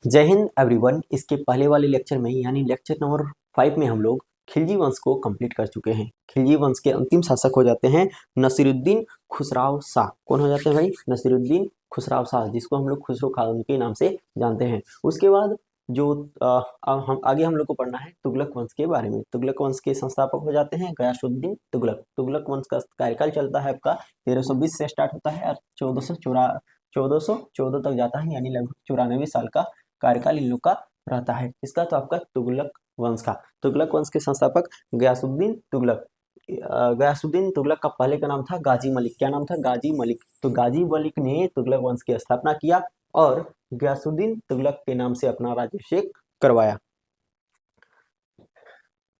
जय हिंद एवरीवन। इसके पहले वाले लेक्चर में यानी लेक्चर नंबर 5 में हम लोग खिलजी वंश को कंप्लीट कर चुके हैं। खिलजी वंश के अंतिम शासक हो जाते हैं नसीरुद्दीन खुसराव शाह। कौन हो जाते हैं भाई? नसीरुद्दीन खुसराव शाह, जिसको हम लोग खुसरो खान के नाम से जानते हैं। उसके बाद जो हम आगे हम लोग को पढ़ना है तुगलक वंश के बारे में। तुगलक वंश के संस्थापक हो जाते हैं गयासुद्दीन तुगलक। तुगलक वंश का कार्यकाल चलता है आपका 1320 से स्टार्ट होता है और 1414 तक जाता है, यानी लगभग 94 साल का कार्यकाल इन लोग का रहता है। इसका तो आपका तुगलक वंश का। तुगलक वंश के संस्थापक गयासुद्दीन तुगलक। गयासुद्दीन तुगलक का पहले का नाम था गाजी मलिक। क्या नाम था? गाजी मलिक। तो गाजी मलिक ने तुगलक वंश की स्थापना किया और गयासुद्दीन तुगलक के नाम से अपना राज्याभिषेक करवाया।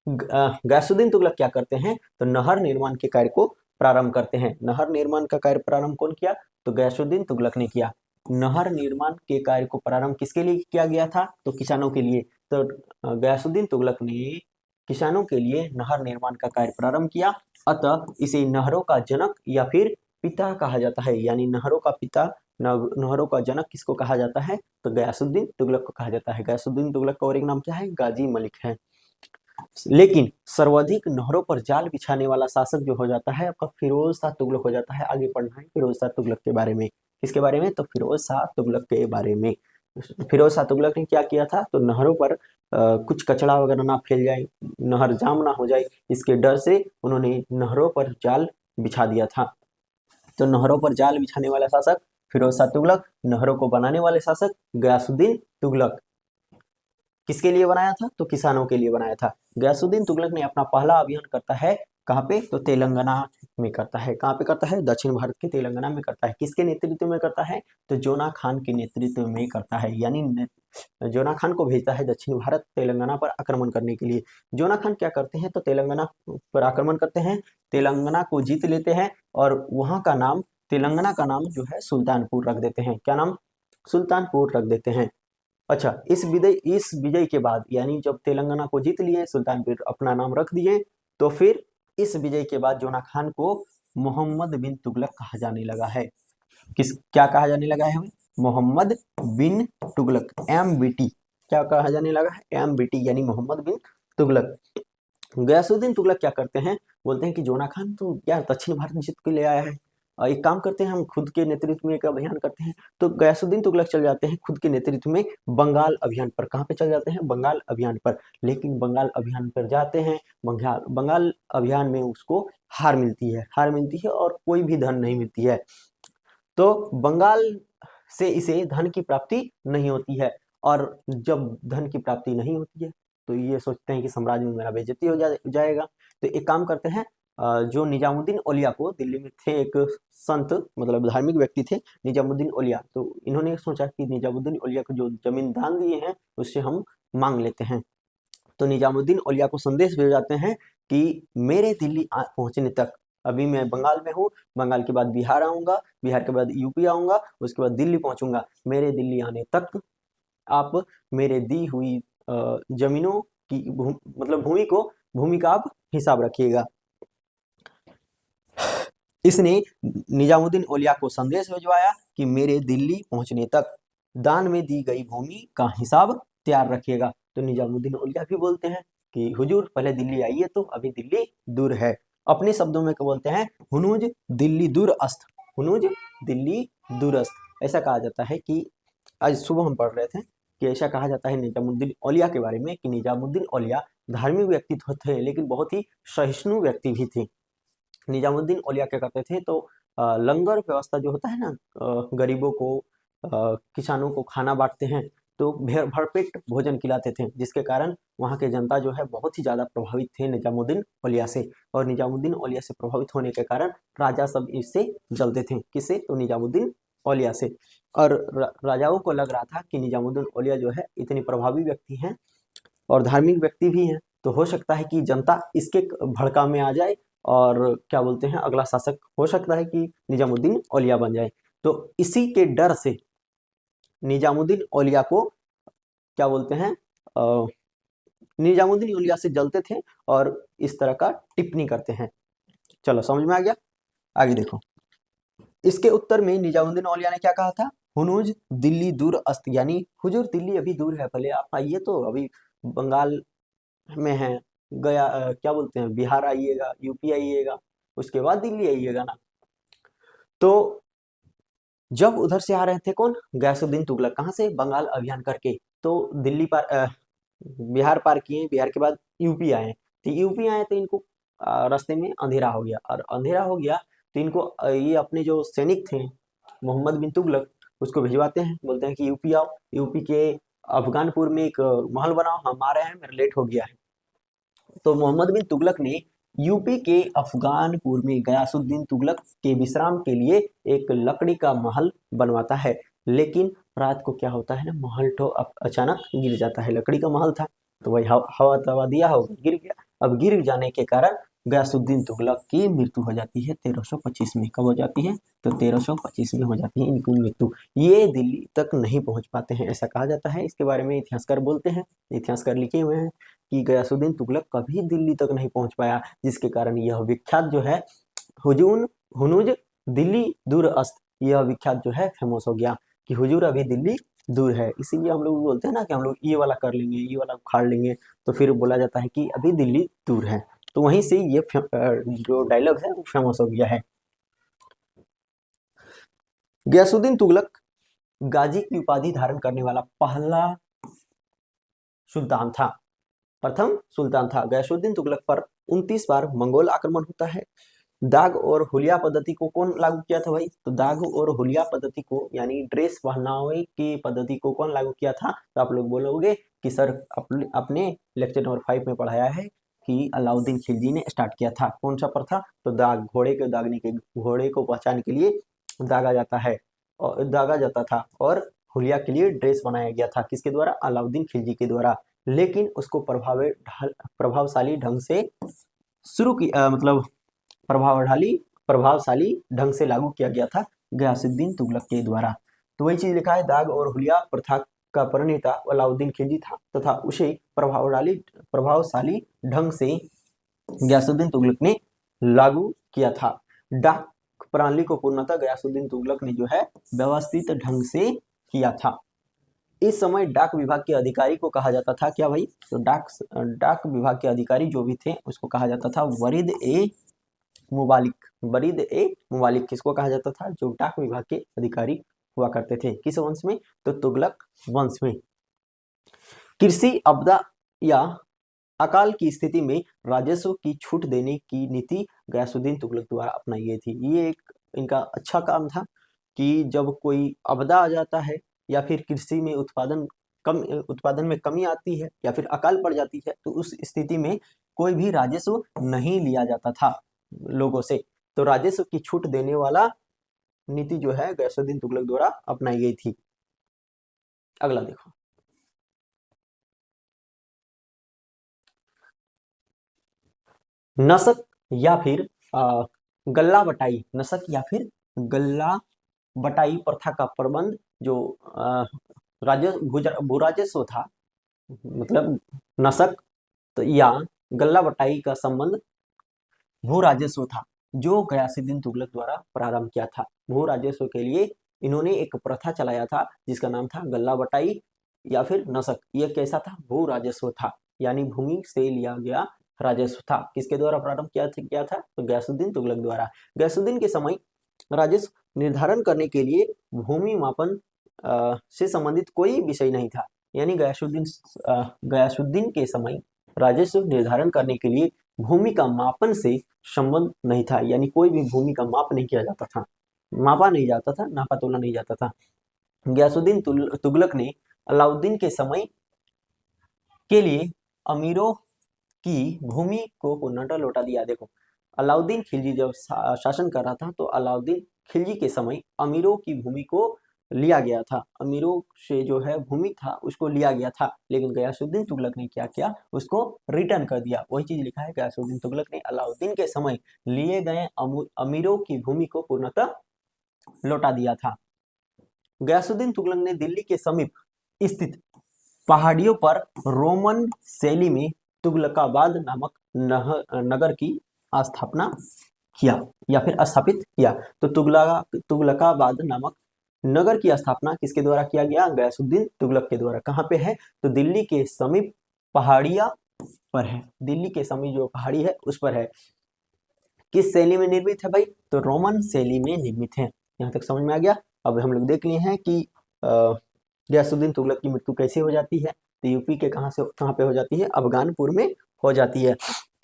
गयासुद्दीन तुगलक क्या करते हैं? तो नहर निर्माण के कार्य को प्रारंभ करते हैं। नहर निर्माण का कार्य प्रारंभ कौन किया? तो गयासुद्दीन तुगलक ने किया। नहर निर्माण के कार्य को प्रारंभ किसके लिए किया गया था? तो किसानों के लिए। तो गयासुद्दीन तुगलक ने किसानों के लिए नहर निर्माण का कार्य प्रारंभ किया। अतः इसे नहरों का जनक या फिर पिता कहा जाता है, यानी नहरों का पिता, नहरों का जनक किसको कहा जाता है? तो गयासुद्दीन तुगलक को कहा जाता है। गयासुद्दीन तुगलक का और एक नाम क्या है? गाजी मलिक है। लेकिन सर्वाधिक नहरों पर जाल बिछाने वाला शासक जो हो जाता है आपका फिरोज शाह तुगलक हो जाता है। आगे पढ़ना है फिरोज शाह तुगलक के बारे में। किसके बारे में? तो फिरोज शाह तुगलक के बारे में। फिरोज शाह तुगलक ने क्या किया था? तो नहरों पर कुछ कचरा वगैरह ना फैल जाए, नहर जाम ना हो जाए, इसके डर से उन्होंने नहरों पर जाल बिछा दिया था। तो नहरों पर जाल बिछाने वाला शासक फिरोज शाह तुगलक, नहरों को बनाने वाले शासक गयासुद्दीन तुगलक। किसके लिए बनाया था? तो किसानों के लिए बनाया था। गयासुद्दीन तुगलक ने अपना पहला अभियान करता है कहाँ पे? तो तेलंगाना में करता है। कहाँ पे करता है? दक्षिण भारत के तेलंगाना में करता है। किसके नेतृत्व में करता है? तो जोना खान के नेतृत्व में करता है, यानी जोना खान को भेजता है दक्षिण भारत तेलंगाना पर आक्रमण करने के लिए। जोना खान क्या करते हैं? तो तेलंगाना पर आक्रमण करते हैं, तेलंगाना को जीत लेते हैं और वहां का नाम, तेलंगाना का नाम जो है सुल्तानपुर रख देते हैं। क्या नाम? सुल्तानपुर रख देते हैं। अच्छा, इस विजय के बाद, यानी जब तेलंगाना को जीत लिए, सुल्तानपुर अपना नाम रख दिए, तो फिर इस विजय के बाद जोना खान को मोहम्मद बिन तुगलक कहा जाने लगा है। क्या कहा जाने लगा है? मोहम्मद बिन तुगलक, MBT। क्या कहा जाने लगा है? MBT, यानी मोहम्मद बिन तुगलक। गयासुद्दीन तुगलक क्या करते हैं? बोलते हैं कि जोना खान तो यार दक्षिण भारत जीत के ले आया है, एक काम करते हैं, हम खुद के नेतृत्व में एक अभियान करते हैं। तो गयासुद्दीन तुगलक चल जाते हैं खुद के नेतृत्व में बंगाल अभियान पर। कहाँ पे चल जाते हैं? बंगाल अभियान पर। लेकिन बंगाल अभियान पर जाते हैं, बंगाल अभियान में उसको हार मिलती है और कोई भी धन नहीं मिलती है। तो बंगाल से इसे धन की प्राप्ति नहीं होती है, और जब धन की प्राप्ति नहीं होती है तो ये सोचते हैं कि साम्राज्य में मेरा बेइज्जती हो जाएगा। तो एक काम करते हैं, जो निजामुद्दीन औलिया को, दिल्ली में थे एक संत, मतलब धार्मिक व्यक्ति थे निजामुद्दीन औलिया, तो इन्होंने सोचा कि निजामुद्दीन औलिया को जो जमीन दान दिए हैं उससे हम मांग लेते हैं। तो निजामुद्दीन औलिया को संदेश भेज जाते हैं कि मेरे दिल्ली पहुंचने तक, अभी मैं बंगाल में हूँ, बंगाल के बाद बिहार आऊंगा, बिहार के बाद यूपी आऊंगा, उसके बाद दिल्ली पहुंचूंगा, मेरे दिल्ली आने तक आप मेरे दी हुई जमीनों की मतलब भूमि का आप हिसाब रखिएगा। इसने निजामुद्दीन औलिया को संदेश भिजवाया कि मेरे दिल्ली पहुंचने तक दान में दी गई भूमि का हिसाब तैयार रखिएगा। तो निजामुद्दीन औलिया भी बोलते हैं कि हुजूर पहले दिल्ली आइए, तो अभी दिल्ली दूर है। अपने शब्दों में क्या बोलते हैं? हुनूज दिल्ली दूर अस्त, हुनूज दिल्ली दूरस्त। ऐसा कहा जाता है कि आज सुबह हम पढ़ रहे थे कि ऐसा कहा जाता है निजामुद्दीन औलिया के बारे में कि निजामुद्दीन औलिया धार्मिक व्यक्तित्व थे, लेकिन बहुत ही सहिष्णु व्यक्ति भी थे। निजामुद्दीन औलिया क्या करते थे? तो लंगर व्यवस्था जो होता है ना, गरीबों को, किसानों को खाना बांटते हैं, तो भरपेट भोजन खिलाते थे, जिसके कारण वहाँ के जनता जो है बहुत ही ज़्यादा प्रभावित थे निजामुद्दीन औलिया से। और निजामुद्दीन औलिया से प्रभावित होने के कारण राजा सब इससे जलते थे। किससे? तो निजामुद्दीन औलिया से। और राजाओं को लग रहा था कि निजामुद्दीन औलिया जो है इतने प्रभावी व्यक्ति हैं और धार्मिक व्यक्ति भी हैं, तो हो सकता है कि जनता इसके भड़का में आ जाए और क्या बोलते हैं, अगला शासक हो सकता है कि निजामुद्दीन औलिया बन जाए। तो इसी के डर से निजामुद्दीन औलिया को क्या बोलते हैं, निजामुद्दीन औलिया से जलते थे और इस तरह का टिप्पणी करते हैं। चलो समझ में आ गया? आगे देखो। इसके उत्तर में निजामुद्दीन औलिया ने क्या कहा था? हुनूज दिल्ली दूर अस्त, यानी हुजूर दिल्ली अभी दूर है, पहले आप आइए, तो अभी बंगाल में है, गया क्या बोलते हैं, बिहार आइएगा, यूपी आइएगा, उसके बाद दिल्ली आइएगा ना। तो जब उधर से आ रहे थे कौन, गयासुद्दीन तुगलक, कहाँ से, बंगाल अभियान करके, तो दिल्ली पार बिहार पार किए, बिहार के बाद यूपी आए, तो यूपी आए तो इनको रास्ते में अंधेरा हो गया, और अंधेरा हो गया तो इनको ये अपने जो सैनिक थे मोहम्मद बिन तुगलक, उसको भिजवाते हैं, बोलते हैं कि यूपी आओ, यूपी के अफगानपुर में एक महल बनाओ, हम आ रहे हैं, मेरा लेट हो गया है। तो मोहम्मद बिन तुगलक ने यूपी के अफगानपुर में गयासुद्दीन तुगलक के विश्राम के लिए एक लकड़ी का महल बनवाता है, लेकिन रात को क्या होता है ना, महल तो अचानक गिर जाता है, लकड़ी का महल था, तो वही हवा तवा दिया होगा, गिर गया। अब गिर जाने के कारण गयासुद्दीन तुगलक की मृत्यु हो जाती है 1325 में। कब हो जाती है, तो 1325 में हो जाती है इनकी मृत्यु। ये दिल्ली तक नहीं पहुंच पाते हैं, ऐसा कहा जाता है। इसके बारे में इतिहासकार बोलते हैं, इतिहासकार लिखे हुए हैं कि गयासुद्दीन तुगलक कभी दिल्ली तक नहीं पहुंच पाया, जिसके कारण यह विख्यात जो है हुजून हुनूज दिल्ली दूर अस्त, यह विख्यात जो है फेमस हो गया कि हुजूर अभी दिल्ली दूर है। इसीलिए हम लोग बोलते हैं ना कि हम लोग ये वाला कर लेंगे, ये वाला उखाड़ लेंगे, तो फिर बोला जाता है कि अभी दिल्ली दूर है। तो वहीं से ये जो डायलॉग है वो फेमस हो गया है। गयासुद्दीन तुगलक गाजी की उपाधि धारण करने वाला पहला सुल्तान था, प्रथम सुल्तान था। गयासुद्दीन तुगलक पर 29 बार मंगोल आक्रमण होता है। दाग और हुलिया पद्धति को कौन लागू किया था भाई, तो दाग और हुलिया पद्धति को, यानी ड्रेस पहनावे की पद्धति को कौन लागू किया था, तो आप लोग बोलोगे कि सर अपने लेक्चर नंबर 5 में पढ़ाया है कि अलाउद्दीन खिलजी ने स्टार्ट किया था। कौन सा प्रथा, तो दाग, घोड़े के दागने के, घोड़े को पहचान के लिए दागा जाता है और दागा जाता था, और हुलिया के लिए ड्रेस बनाया गया था, किसके द्वारा, अलाउद्दीन खिलजी के द्वारा। लेकिन उसको प्रभावशाली ढंग से शुरू की मतलब प्रभावशाली ढंग से लागू किया गया था गयासुद्दीन तुगलक के द्वारा। तो वही चीज लिखा है, दाग और हुलिया प्रथा का प्रणेता अलाउद्दीन खिलजी था तथा उसे प्रभावशाली ढंग से गयासुद्दीन तुगलक ने लागू किया था। डाक प्रणाली को पूर्णतः गयासुद्दीन तुगलक ने जो है व्यवस्थित ढंग से किया था। इस समय डाक विभाग के अधिकारी को कहा जाता था क्या भाई, तो डाक विभाग के अधिकारी जो भी थे उसको कहा जाता था वरीद ए मुबालिक। वरीद ए मुबालिक किसको कहा जाता था, जो डाक विभाग के अधिकारी हुआ करते थे, किस वंश में, तो तुगलक वंश में। कृषि आपदा या अकाल की स्थिति में राजस्व की छूट देने की नीति गयासुद्दीन तुगलक द्वारा अपनाई गई थी। ये एक इनका अच्छा काम था कि जब कोई आपदा आ जाता है या फिर कृषि में उत्पादन में कमी आती है या फिर अकाल पड़ जाती है, तो उस स्थिति में कोई भी राजस्व नहीं लिया जाता था लोगों से, तो राजस्व की छूट देने वाला नीति जो है गयासुद्दीन तुगलक द्वारा अपनाई गई थी। अगला देखो, नसक या फिर गल्ला बटाई, नसक या फिर गल्ला बटाई प्रथा का प्रबंध जो भू राजस्व था, मतलब नसक तो या गल्ला बटाई का संबंध भू राजस्व था, जो गयासुद्दीन तुगलक द्वारा प्रारंभ किया था। भू राजस्व के लिए इन्होंने एक प्रथा चलाया था जिसका नाम था गल्ला बटाई या फिर नसक। यह कैसा था, भू राजस्व था, यानी भूमि से लिया गया राजस्व था। किसके द्वारा प्रारंभ किया था, तो गयासुद्दीन तुगलक द्वारा। गयासुद्दीन के समय राजस्व निर्धारण करने के लिए भूमि मापन से संबंधित कोई विषय नहीं था, यानी गयासुद्दीन के समय राजस्व निर्धारण करने के लिए भूमि का मापन से संबंध नहीं था, यानी कोई भी भूमि का माप नहीं किया जाता था, मापा नहीं जाता था, नापा तोला नहीं जाता था। गयासुद्दीन तुगलक ने अलाउद्दीन के समय के लिए अमीरों की भूमि को पूर्णतः लौटा दिया। देखो, अलाउद्दीन खिलजी जब शासन कर रहा था तो अलाउद्दीन खिलजी के समय अमीरों की भूमि को लिया गया था, अमीरों से जो है भूमि था उसको लिया गया था, लेकिन गयासुद्दीन तुगलक ने क्या किया, उसको रिटर्न कर दिया। वही चीज लिखा है, गयासुद्दीन तुगलक ने अलाउद्दीन के समय लिए गए अमीरों की भूमि को पूर्णतः लौटा दिया था। गयासुद्दीन तुगलक ने दिल्ली के समीप स्थित पहाड़ियों पर रोमन शैली में तुगलकाबाद नामक नगर की स्थापना किया या फिर स्थापित किया। तो तुगलकाबाद नामक नगर की स्थापना किसके द्वारा किया गया? गयासुद्दीन तुगलक के द्वारा। कहाँ पे है? तो दिल्ली के समीप पहाड़िया पर है, दिल्ली के समीप जो पहाड़ी है उस पर है। किस शैली में निर्मित है भाई? तो रोमन शैली में निर्मित है। यहाँ तक समझ में आ गया। अब हम लोग देख लिए हैं कि गयासुद्दीन तुगलक की मृत्यु कैसे हो जाती है। तो यूपी के कहाँ पे हो जाती है? अफगानपुर में हो जाती है।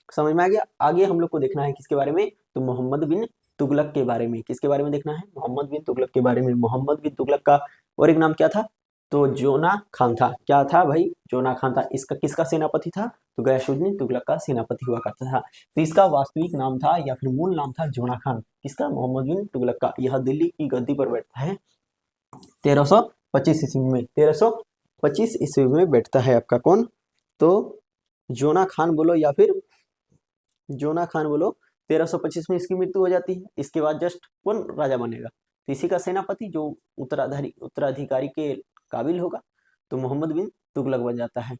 समझ में आ गया। आगे हम लोग को देखना है किसके बारे में? तो मोहम्मद बिन तुगलक के बारे में। किसके बारे में देखना है? मोहम्मद बिन तुगलक के बारे में। मोहम्मद बिन तुगलक का और एक नाम क्या था? तो जोना खान था। क्या था भाई? जोना खान था। इसका किसका सेनापति था? तो गयासुद्दीन तुगलक का सेनापति हुआ करता था। तो इसका वास्तविक नाम था या फिर मूल नाम था जोना खान। किसका? मोहम्मद बिन तुगलक का। यह दिल्ली की गद्दी पर बैठता है 1325 ईस्वी में। 1325 ईस्वी में बैठता है आपका कौन? तो जोना खान बोलो या फिर जोना खान बोलो। 1325 में इसकी मृत्यु हो जाती है। इसके बाद जस्ट कौन राजा बनेगा? तो इसी का सेनापति जो उत्तराधिकारी के काबिल होगा, तो मोहम्मद बिन तुगलक बन जाता है।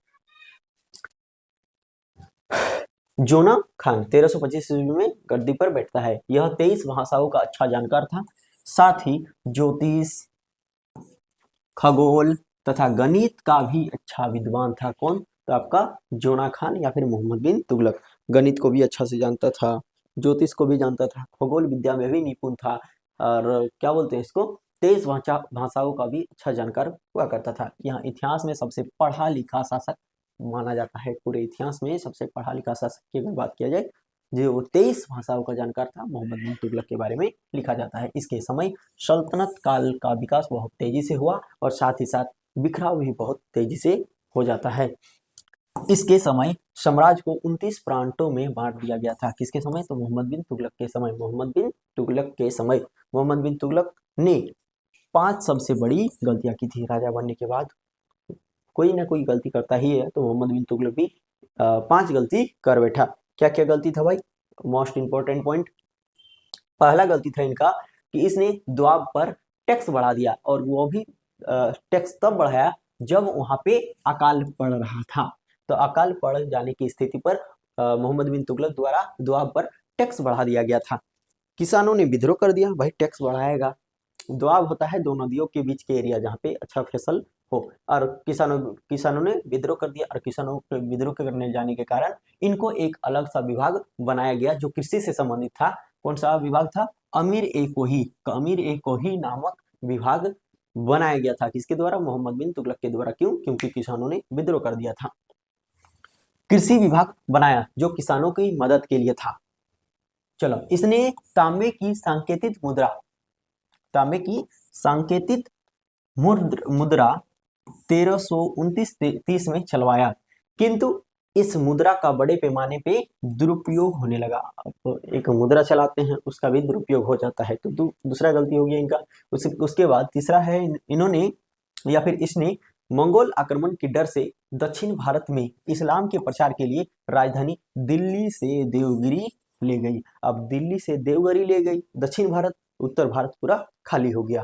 जोना खान 1325 ईस्वी में गद्दी पर बैठता है। यह 23 भाषाओं का अच्छा जानकार था, साथ ही ज्योतिष, खगोल तथा गणित का भी अच्छा विद्वान था। कौन? तो आपका जोना खान या फिर मोहम्मद बिन तुगलक। गणित को भी अच्छा से जानता था, ज्योतिष को भी जानता था, खगोल विद्या में भी निपुण था, और क्या बोलते हैं इसको, 23 भाषाओं का भी अच्छा जानकार हुआ करता था। यहाँ इतिहास में सबसे पढ़ा लिखा शासक माना जाता है। पूरे इतिहास में सबसे पढ़ा लिखा शासक की अगर बात किया जाए, जो 23 भाषाओं का जानकार था, मोहम्मद बिन तुगलक के बारे में लिखा जाता है। इसके समय सल्तनत काल का विकास बहुत तेजी से हुआ और साथ ही साथ बिखराव भी बहुत तेजी से हो जाता है। इसके समय साम्राज्य को 29 प्रांतों में बांट दिया गया था। किसके समय? तो मोहम्मद बिन तुगलक के समय। मोहम्मद बिन तुगलक के समय मोहम्मद बिन तुगलक ने 5 सबसे बड़ी गलतियां की थी। राजा बनने के बाद कोई ना कोई गलती करता ही है, तो मोहम्मद बिन तुगलक भी 5 गलती कर बैठा। क्या क्या गलती था भाई? मोस्ट इंपॉर्टेंट पॉइंट, पहला गलती था इनका कि इसने द्वाब पर टैक्स बढ़ा दिया, और वो भी टैक्स तब बढ़ाया जब वहां पे अकाल पड़ रहा था। तो अकाल पड़ जाने की स्थिति पर मोहम्मद बिन तुगलक द्वारा द्वाब पर टैक्स बढ़ा दिया गया था। किसानों ने विद्रोह कर दिया। भाई टैक्स बढ़ाएगा। दोआब होता है दो नदियों के बीच के एरिया जहाँ पे अच्छा फसल हो, और किसानों ने विद्रोह कर दिया, और किसानों के विद्रोह करने जाने के कारण इनको एक अलग सा विभाग बनाया गया जो कृषि से संबंधित था। कौन सा विभाग था? अमीर ए कोही नामक विभाग बनाया गया था। किसके द्वारा? मोहम्मद बिन तुगलक के द्वारा। क्यों? क्योंकि किसानों ने विद्रोह कर दिया था। कृषि विभाग बनाया जो किसानों की मदद के लिए था। चलो, इसने तांबे की सांकेतिक मुद्रा 1329-30 में चलवाया, किंतु इस मुद्रा का बड़े पैमाने पे दुरुपयोग होने लगा। अब एक मुद्रा चलाते हैं उसका भी दुरुपयोग हो जाता है, तो दूसरा गलती हो गया इनका। उसके बाद तीसरा है, इन्होंने या फिर इसने मंगोल आक्रमण के डर से दक्षिण भारत में इस्लाम के प्रचार के लिए राजधानी दिल्ली से देवगिरी ले गई। अब दिल्ली से देवगिरी ले गई, दक्षिण भारत, उत्तर भारत पूरा खाली हो गया।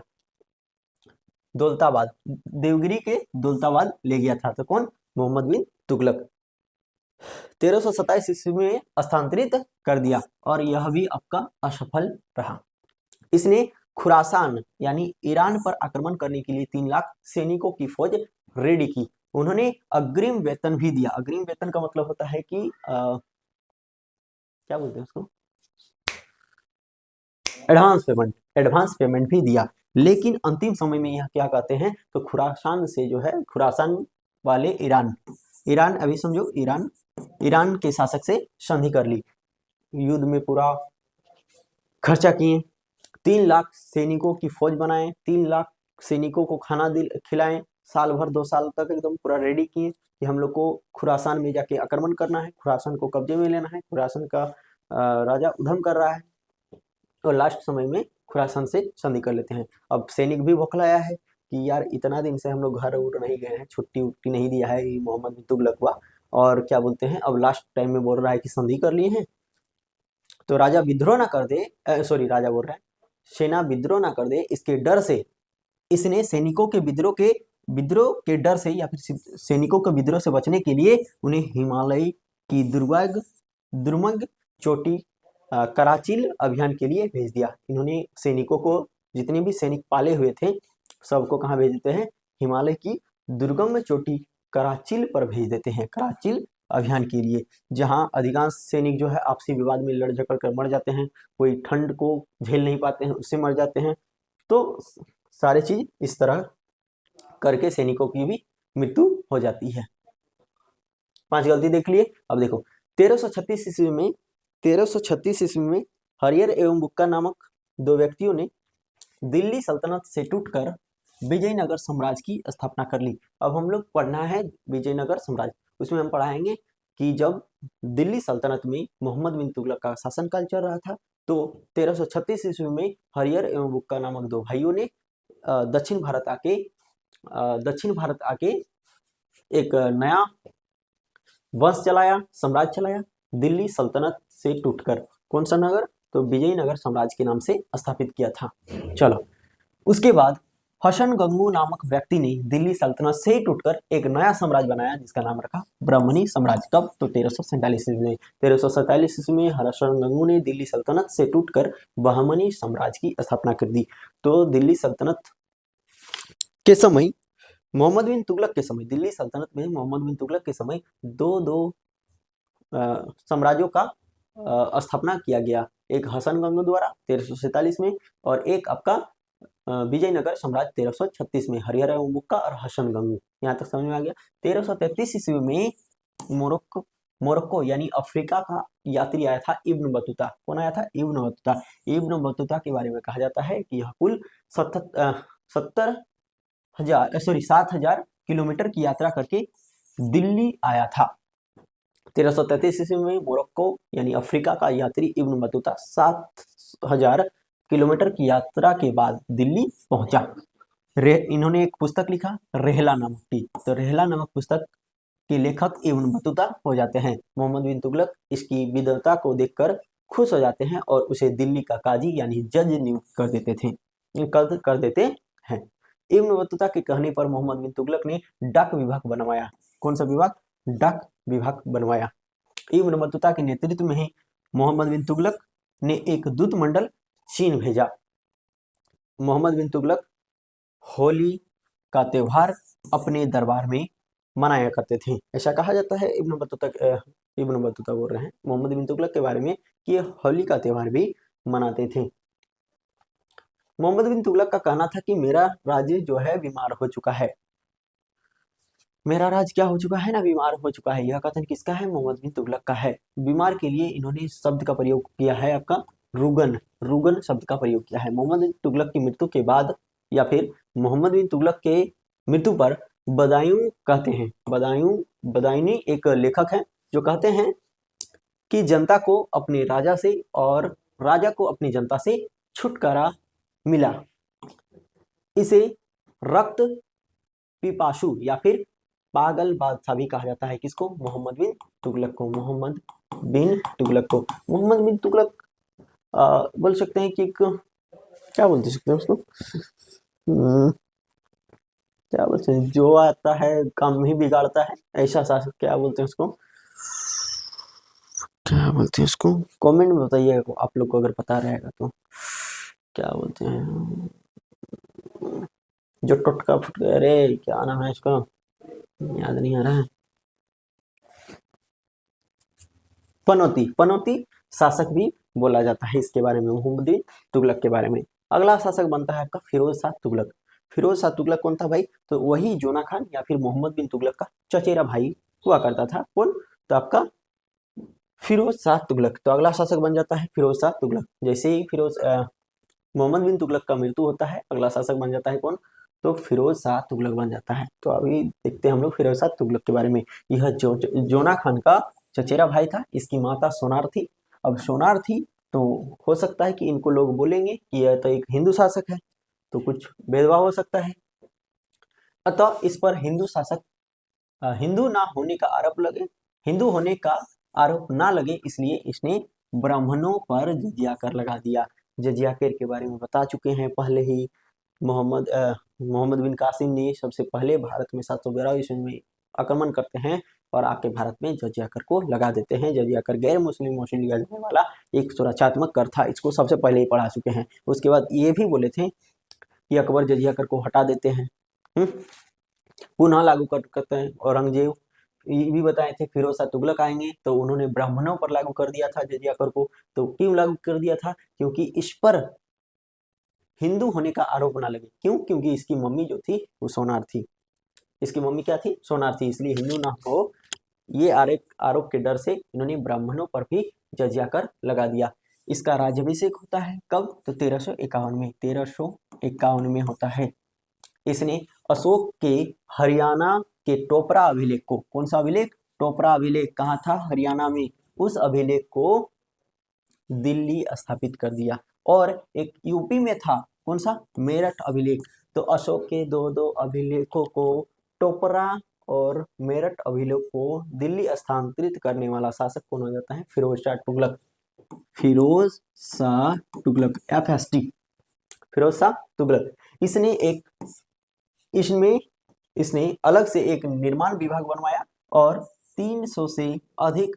दौलताबाद, देवगिरी के दौलताबाद ले गया था। तो कौन? मोहम्मद बिन तुगलक। 1327 ईस्वी में स्थानांतरित कर दिया, और यह भी आपका असफल रहा। इसने खुरासान यानी ईरान पर आक्रमण करने के लिए 3 लाख सैनिकों की फौज रेडी की। उन्होंने अग्रिम वेतन भी दिया। अग्रिम वेतन का मतलब होता है कि क्या बोलते हैं उसको, एडवांस पेमेंट भी दिया। लेकिन अंतिम समय में यह क्या कहते हैं, तो खुरासान से जो है, खुरासान वाले ईरान अभी समझो, ईरान के शासक से संधि कर ली, युद्ध में पूरा खर्चा किए, 3 लाख सैनिकों की फौज बनाए, 3 लाख सैनिकों को खाना खिलाएं, साल भर 2 साल तक एकदम पूरा रेडी किए कि हम लोग को खुरासान में जाके आक्रमण करना है, खुरासान को कब्जे में लेना है, खुरासान का राजा उधम कर रहा है, और लास्ट समय में खुरासान से संधि कर लेते हैं। अब सैनिक भी बौखलाया है कि यार इतना दिन से हम लोग घर उड़ नहीं गए हैं, छुट्टी उट्टी नहीं दिया है मोहम्मद बिन तुगलक हुआ, और क्या बोलते हैं, अब लास्ट टाइम में बोल रहा है कि संधि कर लिए हैं। तो राजा विद्रोह ना कर दे, राजा बोल रहा है सेना विद्रोह ना कर दे, इसके डर से इसने सैनिकों के विद्रोह के डर से या फिर सैनिकों के विद्रोह से बचने के लिए उन्हें हिमालय की दुर्गम चोटी कराचिल अभियान के लिए भेज दिया। इन्होंने सैनिकों को, जितने भी सैनिक पाले हुए थे सबको कहाँ भेज देते हैं? हिमालय की दुर्गम चोटी कराचिल पर भेज देते हैं, कराचिल अभियान के लिए, जहां अधिकांश सैनिक जो है आपसी विवाद में लड़ झगड़ कर मर जाते हैं, कोई ठंड को झेल नहीं पाते हैं उससे मर जाते हैं। तो सारी चीज इस तरह करके सैनिकों की भी मृत्यु हो जाती है। 5 गलती देख लिए। अब देखो 1336 ईस्वी में 1336 ईस्वी में हरियर एवं बुक्का नामक 2 व्यक्तियों ने दिल्ली सल्तनत से टूटकर विजयनगर साम्राज्य की स्थापना कर ली। अब हम लोग पढ़ना है विजयनगर साम्राज्य, उसमें हम पढ़ाएंगे कि जब दिल्ली सल्तनत में मोहम्मद बिन तुगलक का शासनकाल चल रहा था, तो 1336 ईस्वी में हरियर एवं बुक्का नामक 2 भाइयों ने दक्षिण भारत आके एक नया वंश चलाया, साम्राज्य चलाया, दिल्ली सल्तनत से टूटकर। कौन सा नगर? तो विजयनगर साम्राज्य के नाम से स्थापित किया था। चलो, उसके बाद हसन गंगू नामक व्यक्ति ने दिल्ली सल्तनत से ही टूटकर एक नया साम्राज्य बनाया जिसका नाम रखा ब्राह्मणी साम्राज्य। कब? तो 1347 ईस्वी में। 1347 ईस्वी में हसन गंगू ने दिल्ली सल्तनत से टूटकर बहमनी साम्राज्य की स्थापना कर दी। तो दिल्ली सल्तनत के समय, मोहम्मद बिन तुगलक के समय, दिल्ली सल्तनत में मोहम्मद बिन तुगलक के समय दो साम्राज्यों का स्थापना किया गया। एक हसन गंगू द्वारा 1347 में, और एक आपका विजयनगर साम्राज्य 1336 में, हरियर एवं बुक्का और हसन गंगू। यहाँ तक समझ में आ गया। 1333 ईस्वी में मोरक्को यानी अफ्रीका का यात्री आया था इब्न बतूता। कौन आया था? Ibn Battuta. इब्न बतूता के बारे में कहा जाता है कि यह कुल 7,000 किलोमीटर की यात्रा करके दिल्ली आया था। 1333 ईस्वी में मोरक्को यानी अफ्रीका का यात्री इब्न बतूता 7,000 किलोमीटर की यात्रा के बाद दिल्ली पहुंचा। इन्होंने एक पुस्तक लिखा रेहला नामक की। तो रेहला नामक पुस्तक के लेखक इब्न बतूता हो जाते हैं। मोहम्मद बिन तुगलक इसकी विद्वता को देखकर खुश हो जाते हैं और उसे दिल्ली का काजी यानी जज नियुक्त कर देते हैं। इब्न बतूता के कहने पर मोहम्मद बिन तुगलक ने डाक विभाग बनवाया। कौन सा विभाग? डाक विभाग बनवाया। इब्न बतूता के नेतृत्व में ही मोहम्मद बिन तुगलक ने एक दूत मंडल चीन भेजा। मोहम्मद बिन तुगलक होली का त्योहार अपने दरबार में मनाया करते थे। ऐसा कहा जाता है इब्न बतूता बोल रहे हैं मोहम्मद बिन तुगलक के बारे में कि ये होली का त्योहार भी मनाते थे। मोहम्मद बिन तुगलक का कहना था कि मेरा राज्य जो है बीमार हो चुका है। मेरा राज क्या हो चुका है ना? बीमार हो चुका है। यह कथन किसका है? मोहम्मद बिन तुगलक का है। बीमार के लिए इन्होंने शब्द का प्रयोग किया है आपका रुगन शब्द का प्रयोग किया है। मोहम्मद बिन तुगलक की मृत्यु के बाद या फिर मोहम्मद बिन तुगलक के मृत्यु पर बदायूं कहते हैं। बदायूनी एक लेखक है जो कहते हैं कि जनता को अपने राजा से और राजा को अपनी जनता से छुटकारा मिला। इसे रक्त पिपासु या फिर पागल बादशाह भी कहा जाता है। किसको? मोहम्मद बिन तुगलक को। मोहम्मद बिन तुगलक बोल सकते हैं कि क्या बोलते सकते हैं उसको? क्या बोलते हैं? जो आता है काम ही बिगाड़ता है, ऐसा शासक क्या बोलते हैं उसको? क्या बोलते हैं उसको? कमेंट में बताइए आप लोग को अगर पता रहेगा तो। क्या बोलते हैं जो टुटका फुट गया? अरे क्या नाम है इसका? याद नहीं आ रहा है। पनौती शासक भी बोला जाता है इसके बारे में, मोहम्मद बिन तुगलक के बारे में। अगला शासक बनता है आपका फिरोज शाह तुगलक। फिरोज शाह तुगलक कौन था भाई? तो वही जोना खान या फिर मोहम्मद बिन तुगलक का चचेरा भाई हुआ करता था। कौन? तो आपका फिरोज शाह तुगलक। तो अगला शासक बन जाता है फिरोज शाह तुगलक। जैसे ही मोहम्मद बिन तुगलक का मृत्यु होता है, अगला शासक बन जाता है कौन? तो फिरोज शाह तुगलक बन जाता है। तो अभी देखते हैं हम लोग फिरोज शाह तुगलक के बारे में। यह जोना खान का चचेरा भाई था। इसकी माता सोनार थी। अब सोनार थी तो हो सकता है कि इनको लोग बोलेंगे कि यह तो एक हिंदू शासक है, तो कुछ भेदभाव हो सकता है। अतः इस पर हिंदू ना होने का आरोप लगे, हिंदू होने का आरोप ना लगे, इसलिए इसने ब्राह्मणों पर जजिया कर लगा दिया। जजिया कर के बारे में बता चुके हैं पहले ही। मोहम्मद बिन कासिम ने सबसे पहले भारत में 712 ईस्वी में आक्रमण करते हैं और आके भारत में जजिया कर को लगा देते हैं। जजिया कर गैर मुस्लिमों से लिया जाने वाला एक सुरक्षात्मक कर था। इसको सबसे पहले ही पढ़ा चुके हैं। उसके बाद ये भी बोले थे कि अकबर जजिया कर को हटा देते हैं, पुनः लागू करते हैं। औरंगजेब ये भी बताए थे फिरोज शाह तुगलक आएंगे तो उन्होंने ब्राह्मणों पर लागू कर दिया था जजिया कर को। तो क्यों लागू कर दिया था? क्योंकि इस पर हिंदू होने का आरोप ना लगे। क्यों? क्योंकि इसकी मम्मी जो थी वो सोनार थी। इसकी मम्मी क्या थी? सोनार थी, इसलिए हिंदू ना हो ये आरोप के डर से इन्होंने ब्राह्मणों पर भी जजिया कर लगा दिया। इसका राज्याभिषेक होता है कब? तो 1351 में होता है। इसने अशोक के हरियाणा के टोपरा अभिलेख को, कौन सा अभिलेख? टोपरा अभिलेख कहाँ था? हरियाणा में। उस अभिलेख को दिल्ली स्थापित कर दिया। और एक यूपी में था, कौन सा? मेरठ अभिलेख। तो अशोक के दो अभिलेखों को, टोपरा और मेरठ अभिलेख को दिल्ली स्थानांतरित करने वाला शासक कौन हो जाता है? फिरोज शाह तुगलक। फिरोज शाह तुगलक, FST, फिरोज शाह तुगलक। इसने अलग से एक निर्माण विभाग बनवाया और 300 से अधिक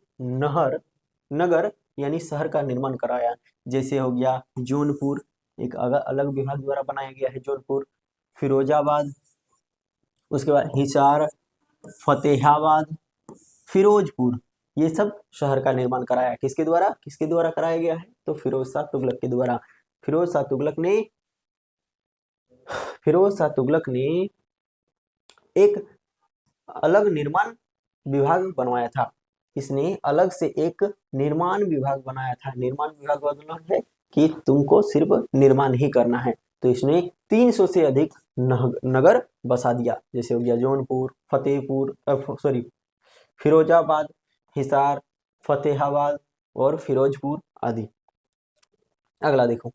नगर यानी शहर का निर्माण कराया। जैसे हो गया जौनपुर, एक अलग विभाग द्वारा बनाया गया है जौनपुर, फिरोजाबाद, उसके बाद हिसार, फतेहाबाद, फिरोजपुर, ये सब शहर का निर्माण कराया। किसके द्वारा कराया गया है? तो फिरोज शाह तुगलक के द्वारा। फिरोज शाह तुगलक ने एक अलग निर्माण विभाग बनवाया था। इसने अलग से एक निर्माण विभाग बनाया था। निर्माण विभाग मतलब है कि तुमको सिर्फ निर्माण ही करना है। तो इसने 300 से अधिक नगर बसा दिया। जैसे हो गया जौनपुर, फिरोजाबाद, हिसार, फतेहाबाद और फिरोजपुर आदि। अगला देखो,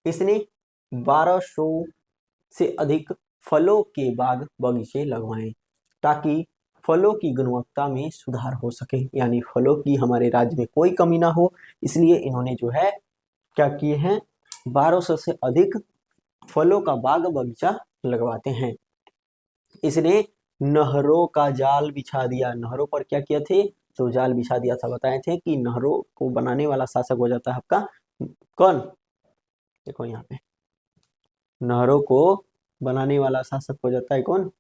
इसने 1200 से अधिक फलों के बाग बगीचे लगवाए ताकि फलों की गुणवत्ता में सुधार हो सके, यानी फलों की हमारे राज्य में कोई कमी ना हो। इसलिए इन्होंने जो है क्या किए हैं? 1200 से अधिक फलों का बाग बगीचा लगवाते हैं। इसने नहरों का जाल बिछा दिया। नहरों पर क्या किए थे? तो जाल बिछा दिया था। बताए थे कि नहरों को बनाने वाला शासक हो जाता है आपका कौन? देखो यहाँ पे नहरों को बनाने वाला शासक हो जाता है कौन?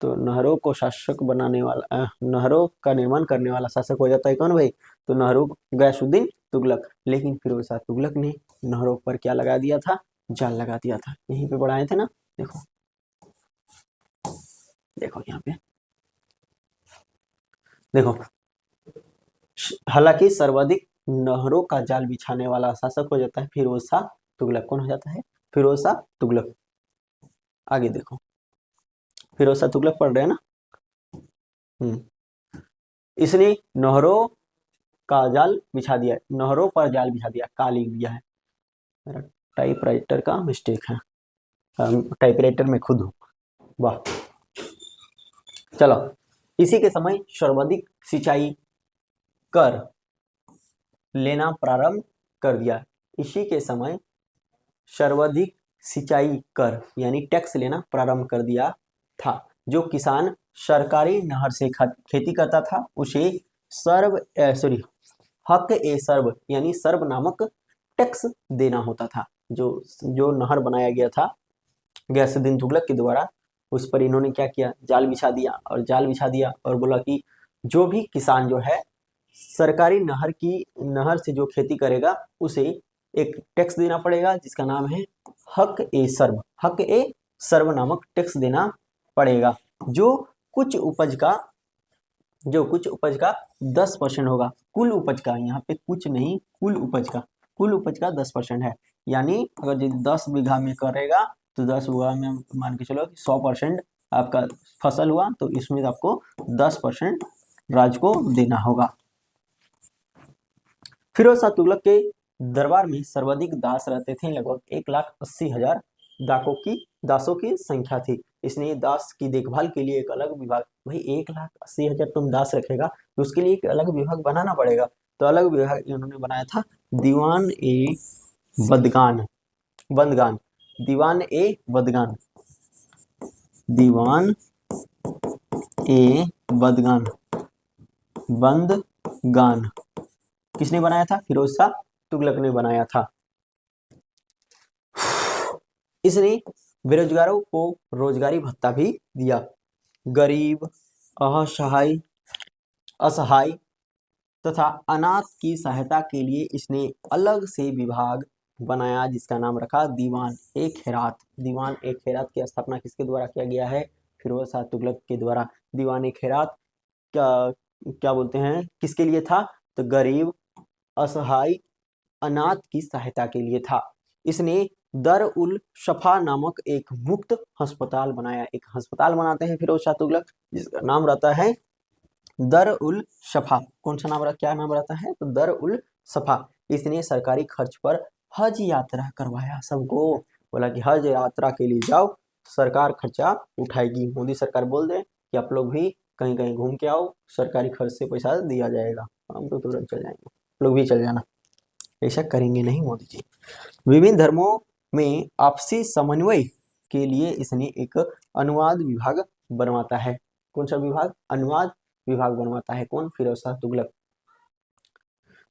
तो नहरों को शासक बनाने वाला, नहरों का निर्माण करने वाला शासक हो जाता है कौन भाई? तो गयासुद्दीन तुगलक। लेकिन फिरोज शाह तुगलक ने नहरों पर क्या लगा दिया था? जाल लगा दिया था। यहीं पे पढ़ाए थे ना, देखो देखो यहाँ पे देखो। हालांकि सर्वाधिक नहरों का जाल बिछाने वाला शासक हो जाता है फिरोज शाह तुगलक। कौन हो जाता है? फिरोज शाह तुगलक। आगे देखो, फिरोज शाह तुगलक पढ़ रहे हैं ना। इसने नहरों का जाल बिछा दिया, नहरों पर जाल बिछा दिया, का लिख दिया है, मेरा टाइपराइटर का मिस्टेक है, टाइपराइटर में खुद हूँ। वाह। चलो, इसी के समय सर्वाधिक सिंचाई कर लेना प्रारंभ कर दिया। इसी के समय सर्वाधिक सिंचाई कर यानी टैक्स लेना प्रारंभ कर दिया था। जो किसान सरकारी नहर से खेती करता था उसे हक ए सर्व यानी सर्व नामक टैक्स देना होता था। जो नहर बनाया गया था गयासुद्दीन तुगलक के द्वारा, उस पर इन्होंने क्या किया? जाल बिछा दिया और बोला कि जो भी किसान जो है सरकारी नहर से जो खेती करेगा उसे एक टैक्स देना पड़ेगा जिसका नाम है हक ए सर्व नामक टैक्स देना पड़ेगा। जो कुछ उपज का 10% होगा, कुल उपज का, यहाँ पे कुछ नहीं, कुल उपज का 10% है। यानी अगर 10 बीघा में करेगा तो 10 बीघा में मान के चलो 100% आपका फसल हुआ, तो इसमें आपको 10% राज्य को देना होगा। फिरोज शाह तुगलक के दरबार में सर्वाधिक दास रहते थे। लगभग 1,80,000 दासों की संख्या थी। इसने दास की देखभाल के लिए एक अलग विभाग, भाई 1,80,000 तुम दास रखेगा तो उसके लिए एक अलग विभाग बनाना पड़ेगा। तो अलग विभाग इन्होंने बनाया था दीवान ए बदगान बंदगान। किसने बनाया था? फिरोज शाह तुगलक ने बनाया था। इसने बेरोजगारों को रोजगारी भत्ता भी दिया। गरीब, असहाय तथा अनाथ की सहायता के लिए इसने अलग से विभाग बनाया, जिसका नाम रखा दीवान-ए-खैरात। दीवान-ए-खैरात की स्थापना किसके द्वारा किया गया है? फिरोज शाह तुगलक के द्वारा। दीवान-ए-खैरात क्या बोलते हैं, किसके लिए था? तो गरीब, असहाय, अनाथ की सहायता के लिए था। इसने दर उल शफा नामक एक मुफ्त अस्पताल बनाया। एक अस्पताल बनाते हैं फिरोज शाह तुगलक, जिसका नाम रहता है दर उल शफा। कौन सा नाम, क्या नाम रहता है? तो दर उल शफा। इसने सरकारी खर्च पर हज यात्रा करवाया सबको। बोला कि हज यात्रा के लिए जाओ, सरकार खर्चा उठाएगी। मोदी सरकार बोल दे कि आप लोग भी कहीं कहीं घूम के आओ, सरकारी खर्च से पैसा दिया जाएगा, हम तो तुरंत चल जाएंगे, लोग भी चल जाना। ऐसा करेंगे नहीं मोदी जी। विभिन्न धर्मों में आपसी समन्वय के लिए इसने एक अनुवाद विभाग बनवाता है। कौन सा विभाग? अनुवाद विभाग बनवाता है। कौन? फिरोज शाह तुगलक।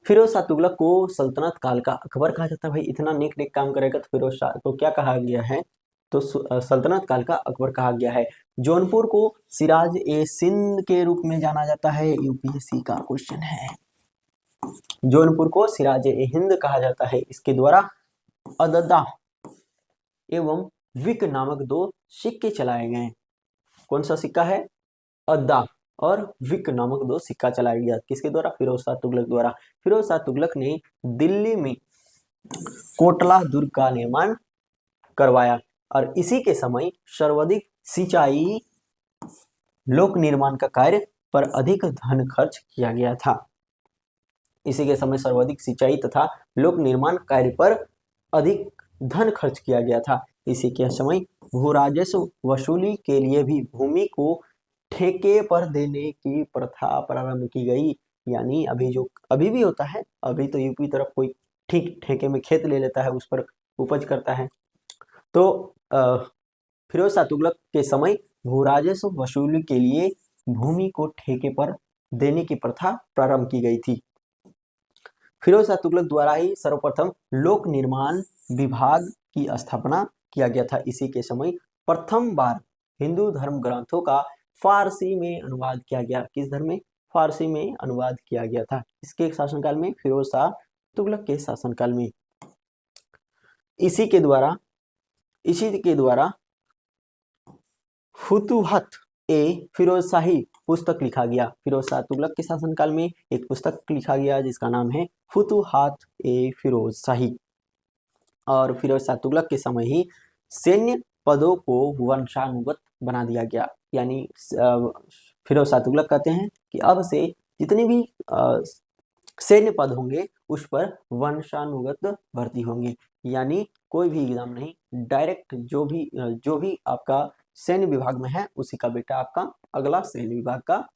फिरोज शाह तुगलक को सल्तनत काल का अकबर कहा जाता है। भाई इतना नेक नेक काम करेगा तो फिरोज शाह को क्या कहा गया है? तो सल्तनत काल का अकबर कहा गया है। जौनपुर को सिराज ए सिंध के रूप में जाना जाता है। यूपीएससी का क्वेश्चन है। जौनपुर को सिराज ए हिंद कहा जाता है। इसके द्वारा अददा एवं विक नामक 2 सिक्के चलाए गए। कौन सा सिक्का है? अद्दा और विक नामक 2 सिक्का चलाया गया। किसके द्वारा? फिरोज शाह तुगलक द्वारा। फिरोज शाह तुगलक ने दिल्ली में कोटला दुर्ग का निर्माण करवाया और इसी के समय सर्वाधिक सिंचाई लोक निर्माण का कार्य पर अधिक धन खर्च किया गया था। इसी के समय सर्वाधिक सिंचाई तथा लोक निर्माण कार्य पर अधिक धन खर्च किया गया था। इसी के समय भू राजस्व वसूली के लिए भी भूमि को ठेके पर देने की प्रथा प्रारंभ की गई। यानी अभी भी होता है। अभी तो यूपी तरफ कोई ठीक ठेके में खेत ले लेता है, उस पर उपज करता है। तो फिरोज शाह तुगलक के समय भू राजस्व वसूली के लिए भूमि को ठेके पर देने की प्रथा प्रारंभ की गई थी। फिरोज शाह तुगलक द्वारा ही सर्वप्रथम लोक निर्माण विभाग की स्थापना किया गया था। इसी के समय प्रथम बार हिंदू धर्म ग्रंथों का फारसी में अनुवाद किया गया। किस धर्म में? फारसी में अनुवाद किया गया था। इसके शासनकाल में, फिरोज शाह तुगलक के शासनकाल में। इसी के द्वारा फुतुहत ए फिरोज शाही पुस्तक लिखा गया। फिरोज शाह तुगलक के शासनकाल में एक पुस्तक लिखा गया जिसका नाम है फुतुहात ए फिरोज शाही। और फिरोज शाह तुगलक के समय ही सैन्य पदों को वंशानुगत बना दिया गया। यानी फिरोज शाह तुगलक कहते हैं कि अब से जितने भी सैन्य पद होंगे उस पर वंशानुगत भर्ती होंगे। यानी कोई भी एग्जाम नहीं, डायरेक्ट जो भी आपका सैन्य विभाग में है उसी का बेटा आपका अगला सैन्य विभाग का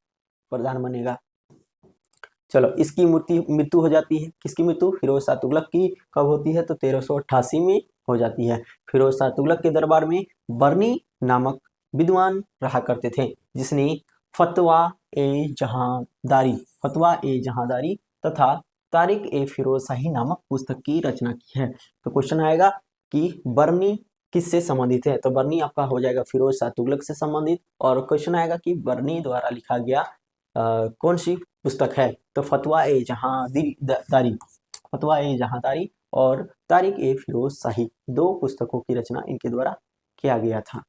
प्रधान बनेगा। चलो, इसकी मृत्यु हो जाती है। किसकी मृत्यु? फिरोज शाह तुगलक की। कब होती है? तो 1388 में हो जाती है। फिरोज शाह तुगलक के दरबार में बर्नी नामक विद्वान रहा करते थे, जिसने फतवा ए जहांदारी तथा तारिक ए फिरोज शाही नामक पुस्तक की रचना की है। तो क्वेश्चन आएगा कि बर्नी किससे संबंधित है? तो बर्नी आपका हो जाएगा फिरोज शाह तुगलक से संबंधित। और क्वेश्चन आएगा कि बर्नी द्वारा लिखा गया कौन सी पुस्तक है? तो फतवा ए जहांदारी और तारिक ए फिरोज शाही, 2 पुस्तकों की रचना इनके द्वारा किया गया था।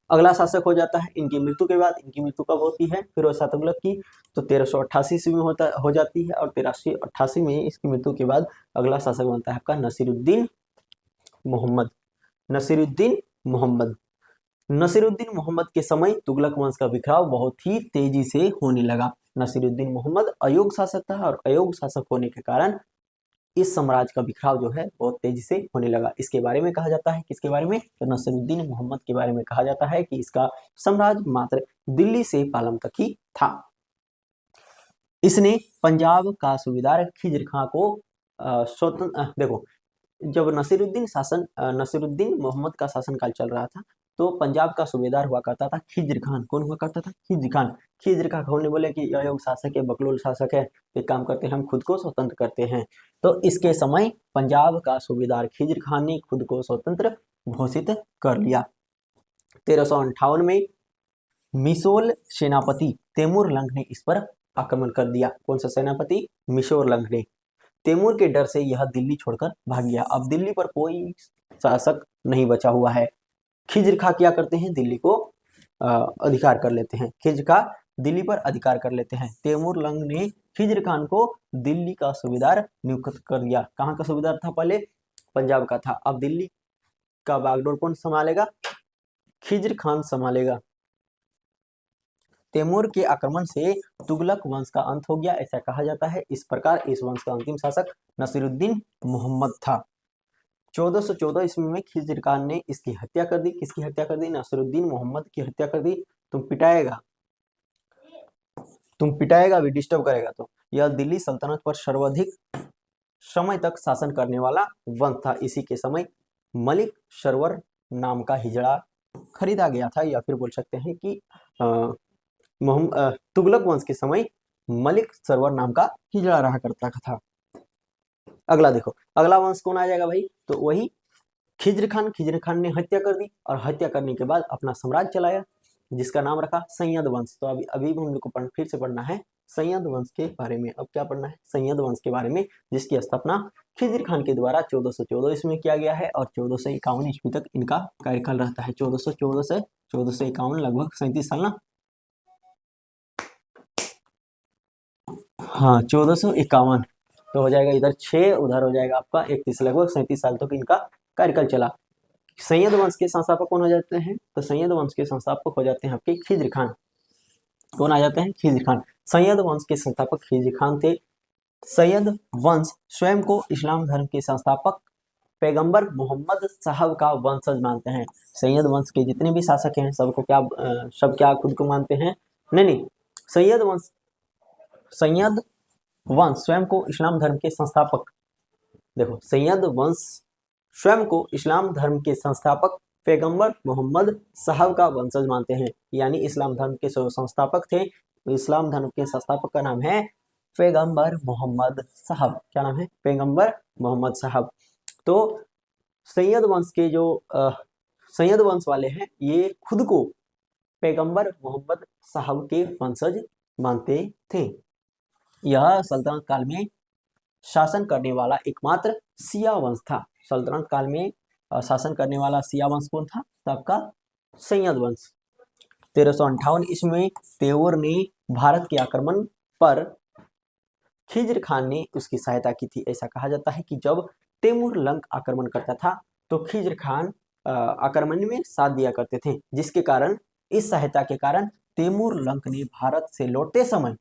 अगला शासक हो जाता है इनकी मृत्यु के बाद। इनकी मृत्यु कब होती है? फिरोज शाह तुगलक की तो 1388 ईस्वी में हो जाती है। और 1388 में इसकी मृत्यु के बाद अगला शासक बनता है आपका नसीरुद्दीन मोहम्मद के समय तुगलक वंश का बिखराव बहुत ही तेजी से होने लगा। नसीरुद्दीन मोहम्मद अयोग्य शासक था और अयोग्य शासक होने के कारण इस साम्राज्य का बिखराव जो है बहुत तेजी से होने लगा। इसके बारे में कहा जाता है, किसके बारे में? तो नसीरुद्दीन मोहम्मद के बारे में कहा जाता है कि इसका साम्राज्य मात्र दिल्ली से पालम तक ही था। इसने पंजाब का सूबेदार खिज्र खां को देखो, जब नसीरुद्दीन मोहम्मद का शासनकाल चल रहा था तो पंजाब का सूबेदार हुआ करता था खिज्र खान। कौन हुआ करता था? खिज्र खान। खिज्र खान ने बोले कि अयोग्य शासक है, बकलोल शासक है, एक काम करते हैं हम खुद को स्वतंत्र करते हैं। तो इसके समय पंजाब का सूबेदार खिज्र खान ने खुद को स्वतंत्र घोषित कर लिया। 1358 में मिसोल सेनापति तैमूर लंग ने इस पर आक्रमण कर दिया। कौन सा सेनापति? मिसोल लंग ने। तैमूर के डर से यह दिल्ली छोड़कर भाग गया। अब दिल्ली पर कोई शासक नहीं बचा हुआ है। खिज्र खां क्या करते हैं? दिल्ली को अधिकार कर लेते हैं। खिज्र खां दिल्ली पर अधिकार कर लेते हैं। तैमूर लंग ने खिज्र खान को दिल्ली का सूबेदार नियुक्त कर दिया। कहाँ का सूबेदार था? पहले पंजाब का था। अब दिल्ली का बागडोर कौन संभालेगा? खिज्र खान संभालेगा। तैमूर के आक्रमण से तुगलक वंश का अंत हो गया, ऐसा कहा जाता है। इस प्रकार इस वंश का अंतिम शासक नसीरुद्दीन मोहम्मद था। 1414 ईस्वी में खिज्र खान ने इसकी हत्या कर दी। किसकी हत्या कर दी? नसीरुद्दीन मोहम्मद की हत्या कर दी। तुम पिटाएगा भी, डिस्टर्ब करेगा तो। यह दिल्ली सल्तनत पर सर्वाधिक समय तक शासन करने वाला वंश था। इसी के समय मलिक सरवर नाम का हिजड़ा खरीदा गया था, या फिर बोल सकते हैं कि तुगलक वंश के समय मलिक सरवर नाम का हिजड़ा रहा करता था। अगला देखो, अगला वंश कौन आ जाएगा भाई? तो वही खिज्र खान। खिज्र खान ने हत्या कर दी और हत्या करने के बाद अपना साम्राज्य चलाया, जिसका नाम रखा सैयद वंश। तो अभी हम लोग को फिर से पढ़ना है सैयद वंश के बारे में। अब क्या पढ़ना है? सैयद वंश के बारे में, जिसकी स्थापना खिज्र खान के द्वारा 1414 ईस्वी में किया गया है और 1451 ईस्वी तक इनका कार्यकाल रहता है। 1414 से 1451, लगभग 37 साल ना। हाँ, 1451 तो हो जाएगा इधर 6, उधर हो जाएगा आपका 31, लगभग 37 साल तक इनका कार्यकाल चला। सैयद वंश के संस्थापक कौन हो जाते हैं? तो सैयद वंश के संस्थापक हो जाते हैं आपके खिज्र खान। कौन आ जाते हैं? खिज्र खान। सैयद वंश के संस्थापक खिज्र खान थे। सैयद वंश स्वयं को इस्लाम धर्म के संस्थापक पैगंबर मोहम्मद साहब का वंशज मानते हैं। सैयद वंश के जितने भी शासक हैं सबको क्या खुद को मानते हैं? नहीं, सैयद वंश स्वयं को इस्लाम धर्म के संस्थापक, देखो, सैयद वंश स्वयं को इस्लाम धर्म के संस्थापक पैगंबर मोहम्मद साहब का वंशज मानते हैं। यानी इस्लाम धर्म के संस्थापक थे। इस्लाम धर्म के संस्थापक का नाम है पैगंबर मोहम्मद साहब। क्या नाम है? पैगंबर मोहम्मद साहब। तो सैयद वंश के जो सैयद वंश वाले हैं, ये खुद को पैगंबर मोहम्मद साहब के वंशज मानते थे। यह सल्तनत काल में शासन करने वाला एकमात्र शिया वंश था। सल्तनत काल में शासन करने वाला शिया वंश कौन था? सबका सैयद वंश। 1358 ईस्वी में तैमूर ने भारत के आक्रमण पर खिज्र खान ने उसकी सहायता की थी। ऐसा कहा जाता है कि जब तैमूर लंग आक्रमण करता था तो खिज्र खान आक्रमण में साथ दिया करते थे, जिसके कारण, इस सहायता के कारण तैमूर लंग ने भारत से लौटते समय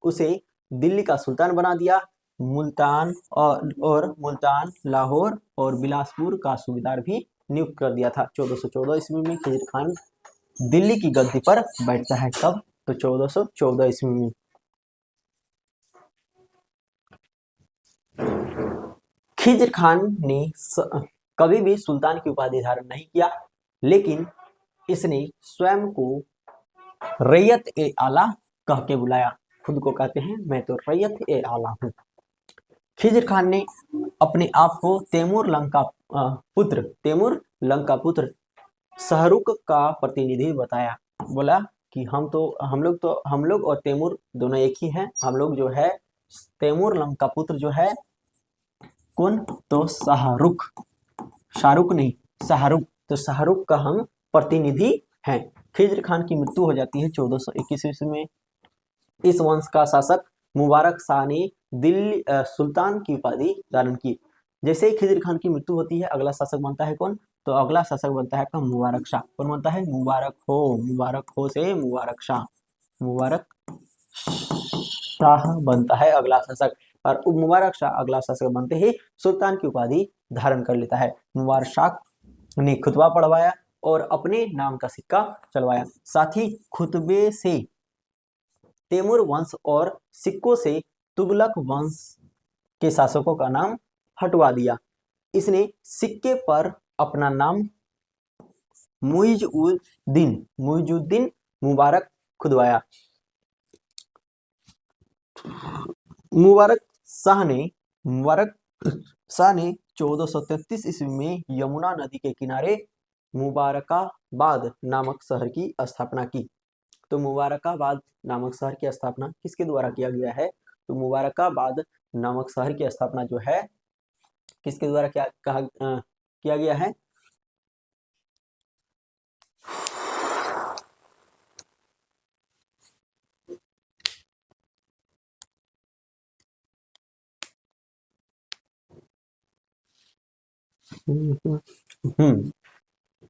उसे दिल्ली का सुल्तान बना दिया। मुल्तान मुल्तान, लाहौर और बिलासपुर का सूबेदार भी नियुक्त कर दिया था। 1414 ईस्वी में खिज्र खान दिल्ली की गद्दी पर बैठता है। कब? तो 1414 ईस्वी में। खिज्र खान ने कभी भी सुल्तान की उपाधि धारण नहीं किया, लेकिन इसने स्वयं को रैयत ए आला कह के बुलाया। खुद को कहते हैं मैं तो रैयत ए आला हूँ। खिज्र खान ने अपने आप को तैमूर लंग का पुत्र शाहरुख का प्रतिनिधि बताया। बोला कि हम लोग और तैमूर दोनों एक ही हैं। हम लोग जो है तैमूर लंग का पुत्र जो है कौन? तो शाहरुख। शाहरुख नहीं, शाहरुख। तो शाहरुख का हम प्रतिनिधि हैं। खिज्र खान की मृत्यु हो जाती है 1421 ईस्वी में। इस वंश का शासक मुबारक शाह ने दिल्ली सुल्तान की उपाधि धारण की। जैसे ही खिज्र खान की मृत्यु होती है, अगला शासक बनता है कौन? तो अगला शासक बनता है मुबारक शाह। कौन बनता है? मुबारक हो से मुबारक शाह। मुबारक शाह बनता है अगला शासक, और मुबारक शाह अगला शासक बनते ही सुल्तान की उपाधि धारण कर लेता है। मुबारक शाह ने खुतबा पढ़वाया और अपने नाम का सिक्का चलवाया। साथ ही खुतबे से तैमूर वंश और सिक्कों से तुगलक वंश के शासकों का नाम हटवा दिया। इसने सिक्के पर अपना नाम मुइजुद्दीन मुबारक खुदवाया। मुबारक शाह ने 1433 ईस्वी में यमुना नदी के किनारे मुबारकाबाद नामक शहर की स्थापना की। तो मुबारकाबाद नामक शहर की स्थापना किसके द्वारा किया गया है? तो मुबारकाबाद नामक शहर की स्थापना जो है किसके द्वारा किया गया है?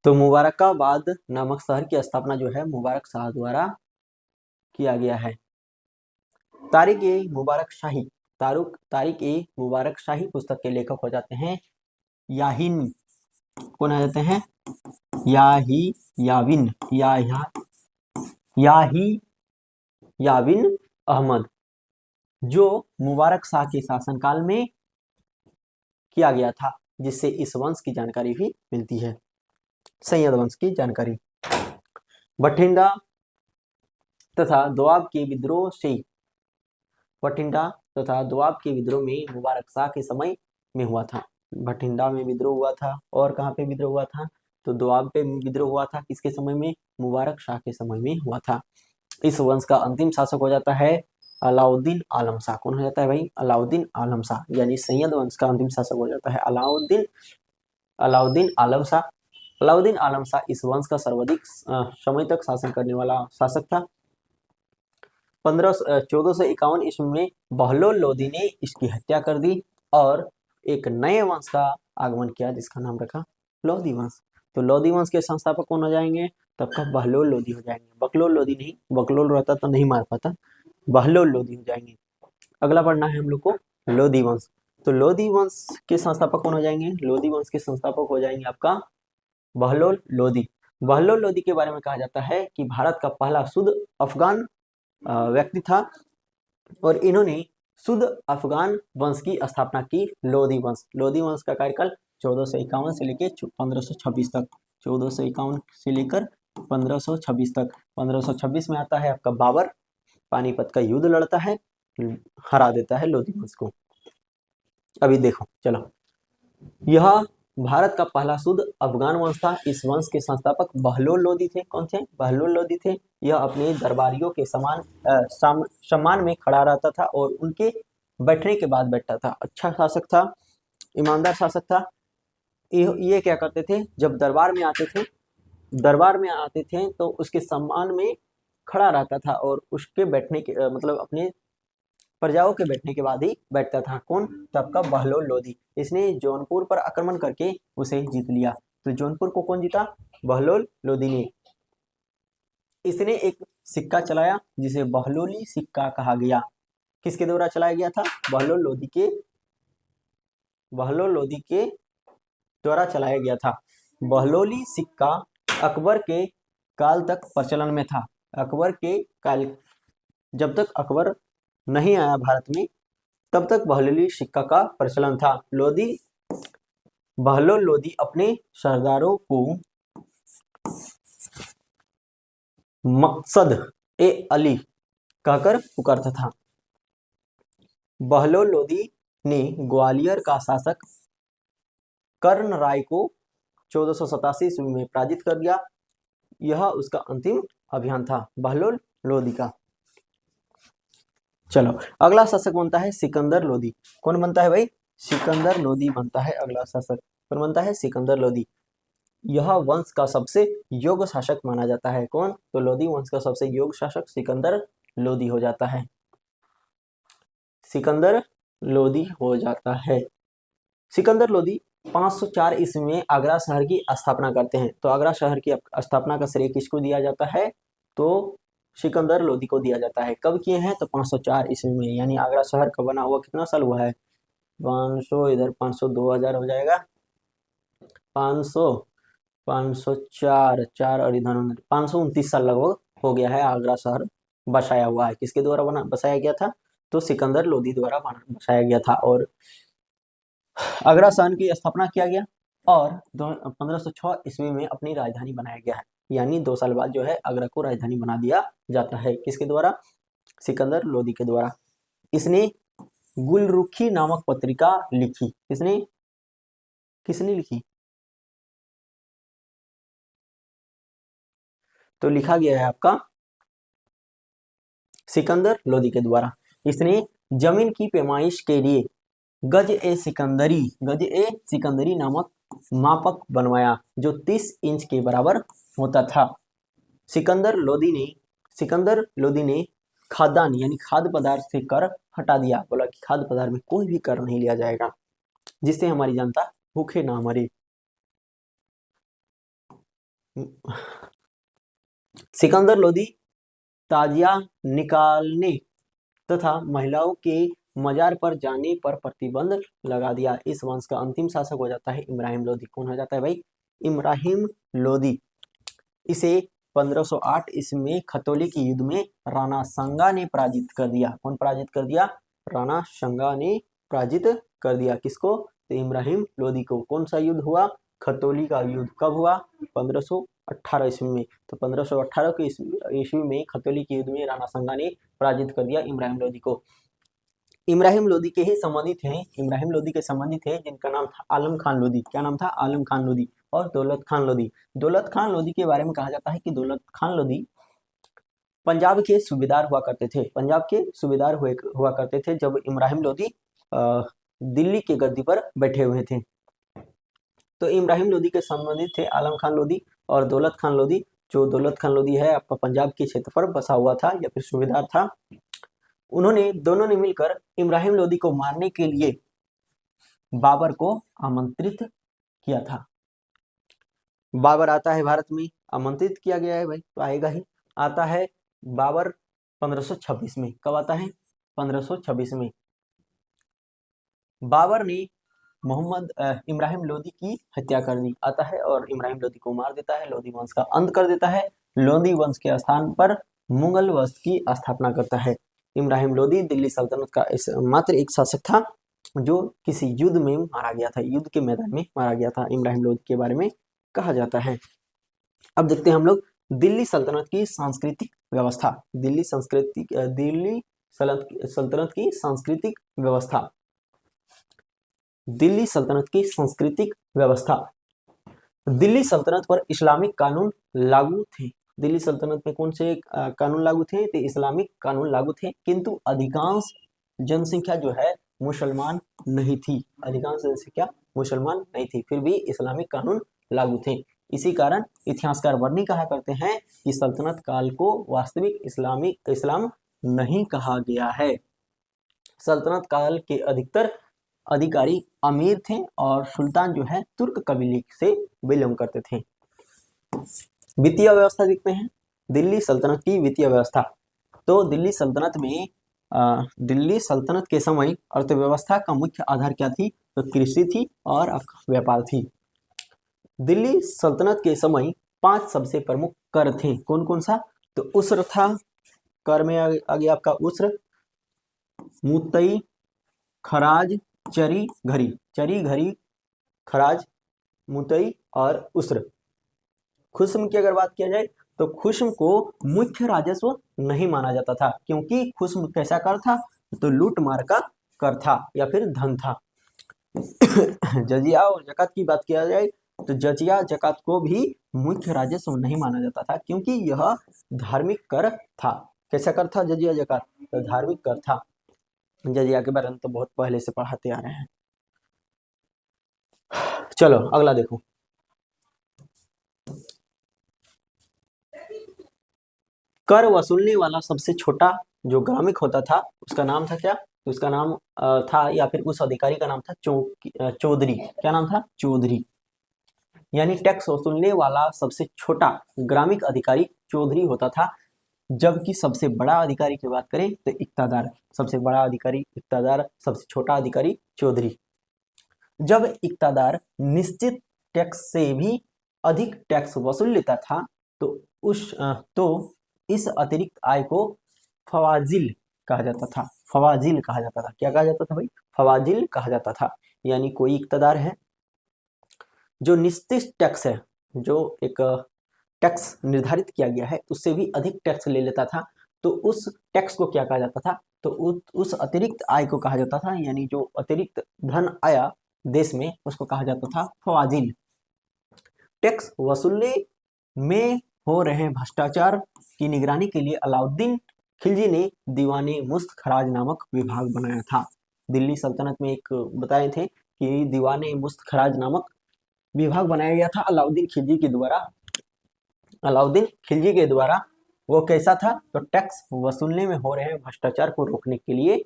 तो मुबारकाबाद नामक शहर की स्थापना जो है मुबारक शाह द्वारा किया गया है। तारिक-ए-मुबारक शाही पुस्तक के लेखक हो जाते हैं याहिन। कौन आ जाते हैं? याहियाविन अहमद, जो मुबारक शाह के शासनकाल में किया गया था, जिससे इस वंश की जानकारी भी मिलती है, सैयद वंश की जानकारी। बठिंडा तथा दोआब के विद्रोह में मुबारक शाह के समय में हुआ था। बठिंडा में विद्रोह हुआ था और कहाँ पे विद्रोह हुआ था? तो दोआब पे विद्रोह हुआ था। किसके समय में? मुबारक शाह के समय में हुआ था। इस वंश का अंतिम शासक हो जाता है अलाउद्दीन आलम शाह। कौन हो जाता है भाई? अलाउद्दीन आलम शाह, यानी सैयद वंश का अंतिम शासक हो जाता है अलाउद्दीन आलम शाह। अलाउद्दीन आलम शाह इस वंश का सर्वाधिक समय तक शासन करने वाला शासक था। 1451 ईस्वी में बहलोल लोदी ने इसकी हत्या कर दी और एक नए वंश का आगमन किया, जिसका नाम रखा लोदी वंश। तो लोदी वंश के संस्थापक कौन हो जाएंगे? तब का बहलोल लोदी हो जाएंगे। बकलोल लोदी नहीं, बकलोल रहता तो नहीं मार पाता, बहलोल लोदी हो जाएंगे। अगला पढ़ना है हम लोग को लोदी वंश। तो लोदी वंश के संस्थापक कौन हो जाएंगे? लोदी वंश के संस्थापक हो जाएंगे आपका बहलोल लोदी। बहलोल लोदी के बारे में कहा जाता है कि भारत का पहला शुद्ध अफगान व्यक्ति था और इन्होंने शुद्ध अफगान वंश की स्थापना की, लोदी वंश। लोदी वंश का कार्यकाल 1451 से लेकर 1526 तक, 1451 से लेकर 1526 तक। 1526 में आता है आपका बाबर, पानीपत का युद्ध लड़ता है, हरा देता है लोदी वंश को। अभी देखो चलो, यह भारत का पहला शुद्ध अफगान वंश था। इस वंश के संस्थापक बहलोल लोदी थे। कौन थे? बहलोल लोदी थे। यह अपने दरबारियों के सम्मान में खड़ा रहता था और उनके बैठने के बाद बैठता था। अच्छा शासक था, ईमानदार शासक था। ये क्या करते थे? जब दरबार में आते थे तो उसके सम्मान में खड़ा रहता था और उसके बैठने के मतलब अपने प्रजाओं के बैठने के बाद ही बैठता था। कौन? तब का बहलोल लोदी। इसने जौनपुर पर आक्रमण करके उसे जीत लिया। तो जौनपुर को कौन जीता? बहलोल लोदी ने। इसने एक सिक्का चलाया जिसे बहलोली सिक्का कहा गया। किसके द्वारा चलाया गया था? बहलोल लोदी के द्वारा चलाया गया था। बहलोली सिक्का अकबर के काल तक प्रचलन में था। अकबर के काल, जब तक अकबर नहीं आया भारत में, तब तक बहलोली सिक्का का प्रचलन था। बहलोल लोदी अपने सरदारों को मकसद ए अली कहकर पुकारता था। बहलोल लोदी ने ग्वालियर का शासक कर्ण राय को 1487 ईस्वी में पराजित कर दिया। यह उसका अंतिम अभियान था बहलोल लोदी का। चलो, अगला शासक बनता है सिकंदर लोदी। कौन बनता है भाई? सिकंदर लोदी बनता है अगला शासक। कौन बनता है? सिकंदर लोदी। यह वंश का सबसे योग्य शासक माना जाता है। कौन? तो लोदी वंश का सबसे योग्य शासक सिकंदर लोदी हो जाता है। सिकंदर लोदी हो जाता है। सिकंदर लोदी 504 ईस्वी में आगरा शहर की स्थापना करते हैं। तो आगरा शहर की स्थापना का श्रेय किसको दिया जाता है? तो सिकंदर लोदी को दिया जाता है। कब किए हैं? तो 504 ईस्वी में। यानी आगरा शहर का बना हुआ कितना साल हुआ है? 500, इधर 500, 2000 हो जाएगा। 500, 504, 4 और इधर 529 साल लगभग हो गया है आगरा शहर बसाया हुआ है। किसके द्वारा बसाया गया था? तो सिकंदर लोदी द्वारा बसाया गया था और आगरा शहर की स्थापना किया गया और 1506 ईस्वी में अपनी राजधानी बनाया गया है। यानी 2 साल बाद जो है आगरा को राजधानी बना दिया जाता है। किसके द्वारा? सिकंदर लोदी के द्वारा। इसने गुलरुखी नामक पत्रिका लिखी। किसने? किसने लिखी? तो लिखा गया है आपका सिकंदर लोदी के द्वारा। इसने जमीन की पैमाइश के लिए गज ए सिकंदरी नामक मापक बनवाया जो 30 इंच के बराबर होता था। सिकंदर लोदी ने खाद्यान्न यानी खाद्य पदार्थ से कर हटा दिया। बोला कि खाद्य पदार्थ में कोई भी कर नहीं लिया जाएगा जिससे हमारी जनता भूखे ना मरे। सिकंदर लोदी ताजिया निकालने तथा महिलाओं के मजार पर जाने पर प्रतिबंध लगा दिया। इस वंश का अंतिम शासक हो जाता है इब्राहिम लोदी। कौन हो जाता है भाई? इब्राहिम लोदी। इसे 1508 ईस्वी में खतौली के युद्ध में राणा सांगा ने पराजित कर दिया। कौन पराजित कर दिया? राणा सांगा ने पराजित कर दिया। किसको? तो इब्राहिम लोदी को। कौन सा युद्ध हुआ? खतौली का युद्ध। कब हुआ? 1518 ईस्वी में। तो 1518 के ईस्वी में खतौली के युद्ध में राणा सांगा ने पराजित कर दिया इब्राहिम लोदी को। इब्राहिम लोदी के ही संबंधित हैं, इब्राहिम लोदी के संबंधित है जिनका नाम था आलम खान लोदी। क्या नाम था? आलम खान लोदी और दौलत खान लोदी। दौलत खान लोदी के बारे में कहा जाता है कि दौलत खान लोदी पंजाब के सूबेदार हुआ करते थे। पंजाब के सूबेदार हुआ करते थे जब इब्राहिम लोदी दिल्ली के गद्दी पर बैठे हुए थे। तो इब्राहिम लोदी के संबंधित थे आलम खान लोदी और दौलत खान लोदी। जो दौलत खान लोदी है आपका पंजाब के क्षेत्र पर बसा हुआ था या फिर सूबेदार था। दोनों ने मिलकर इब्राहिम लोदी को मारने के लिए बाबर को आमंत्रित किया था। बाबर आता है भारत में, आमंत्रित किया गया है भाई तो आएगा ही। आता है बाबर 1526 में। कब आता है? 1526 में। बाबर ने इब्राहिम लोदी की हत्या कर दी। आता है और इब्राहिम लोदी को मार देता है, लोदी वंश का अंत कर देता है। लोदी वंश के स्थान पर मुगल वंश की स्थापना करता है। इब्राहिम लोदी दिल्ली सल्तनत का मात्र एक शासक था जो किसी युद्ध में मारा गया था, युद्ध के मैदान में मारा गया था। इब्राहिम लोदी के बारे में कहा जाता है। अब देखते हैं हम लोग दिल्ली सल्तनत की सांस्कृतिक व्यवस्था। दिल्ली सल्तनत की सांस्कृतिक व्यवस्था। दिल्ली सल्तनत की सांस्कृतिक व्यवस्था। दिल्ली सल्तनत पर इस्लामिक कानून लागू थे। दिल्ली सल्तनत में कौन से कानून लागू थे? तो इस्लामिक कानून लागू थे, किंतु अधिकांश जनसंख्या जो है मुसलमान नहीं थी। अधिकांश जनसंख्या मुसलमान नहीं थी, फिर भी इस्लामिक कानून लागू थे। इसी कारण इतिहासकार वर्णी कहा करते हैं कि सल्तनत काल को वास्तविक इस्लाम नहीं कहा गया है। सल्तनत काल के अधिकतर अधिकारी अमीर थे और सुल्तान जो है तुर्क कबीले से बिलोंग करते थे। वित्तीय व्यवस्था देखते हैं। दिल्ली सल्तनत की वित्तीय व्यवस्था। तो दिल्ली सल्तनत के समय अर्थव्यवस्था का मुख्य आधार क्या थी? तो कृषि थी और व्यापार थी। दिल्ली सल्तनत के समय 5 सबसे प्रमुख कर थे। कौन कौन सा? तो उस्र था। कर में आ गया आपका उस्र, मुतई, खराज, चरी घरी, खराज, मुतई और उस्र। खुस्म की अगर बात किया जाए तो खुस्म को मुख्य राजस्व नहीं माना जाता था, क्योंकि खुस्म कैसा कर था? तो लूट मार का कर था या फिर धन था। जजिया और जकात की बात किया जाए तो जजिया जकात को भी मुख्य राजस्व नहीं माना जाता था, क्योंकि यह धार्मिक कर था। कैसा कर था जजिया जकात? तो धार्मिक कर था। जजिया के बारे में तो बहुत पहले से पढ़ाते आ रहे हैं। चलो अगला देखो। कर वसूलने वाला सबसे छोटा जो ग्रामिक होता था उसका नाम था क्या? तो उसका नाम था या फिर उस अधिकारी का नाम था चौधरी। क्या नाम था? चौधरी। यानी टैक्स वसूलने वाला सबसे छोटा ग्रामिक अधिकारी चौधरी होता था, जबकि सबसे बड़ा अधिकारी की बात करें तो इक्तादार। सबसे बड़ा अधिकारी इक्तादार, सबसे छोटा अधिकारी चौधरी। जब इक्तादार निश्चित टैक्स से भी अधिक टैक्स वसूल लेता था तो इस अतिरिक्त आय को फवाजिल कहा जाता था। फवाजिल कहा जाता था। क्या कहा जाता था भाई? फवाजिल कहा जाता था। यानी कोई इक्तादार है जो निश्चित टैक्स है, जो एक टैक्स निर्धारित किया गया है उससे भी अधिक टैक्स ले लेता था, तो उस टैक्स को क्या कहा जाता था? तो उस अतिरिक्त आय को कहा जाता था। यानी जो अतिरिक्त धन आया देश में, उसको कहा जाता था फवाजिल। टैक्स वसूलने में हो रहे भ्रष्टाचार की निगरानी के लिए अलाउद्दीन खिलजी ने दीवाने मुस्त खराज नामक विभाग बनाया था। दिल्ली सल्तनत में एक बताए थे कि दीवाने मुस्त खराज नामक विभाग बनाया गया था अलाउद्दीन खिलजी के द्वारा। अलाउद्दीन खिलजी के द्वारा वो कैसा था, तो टैक्स वसूलने में हो रहे भ्रष्टाचार को रोकने के लिए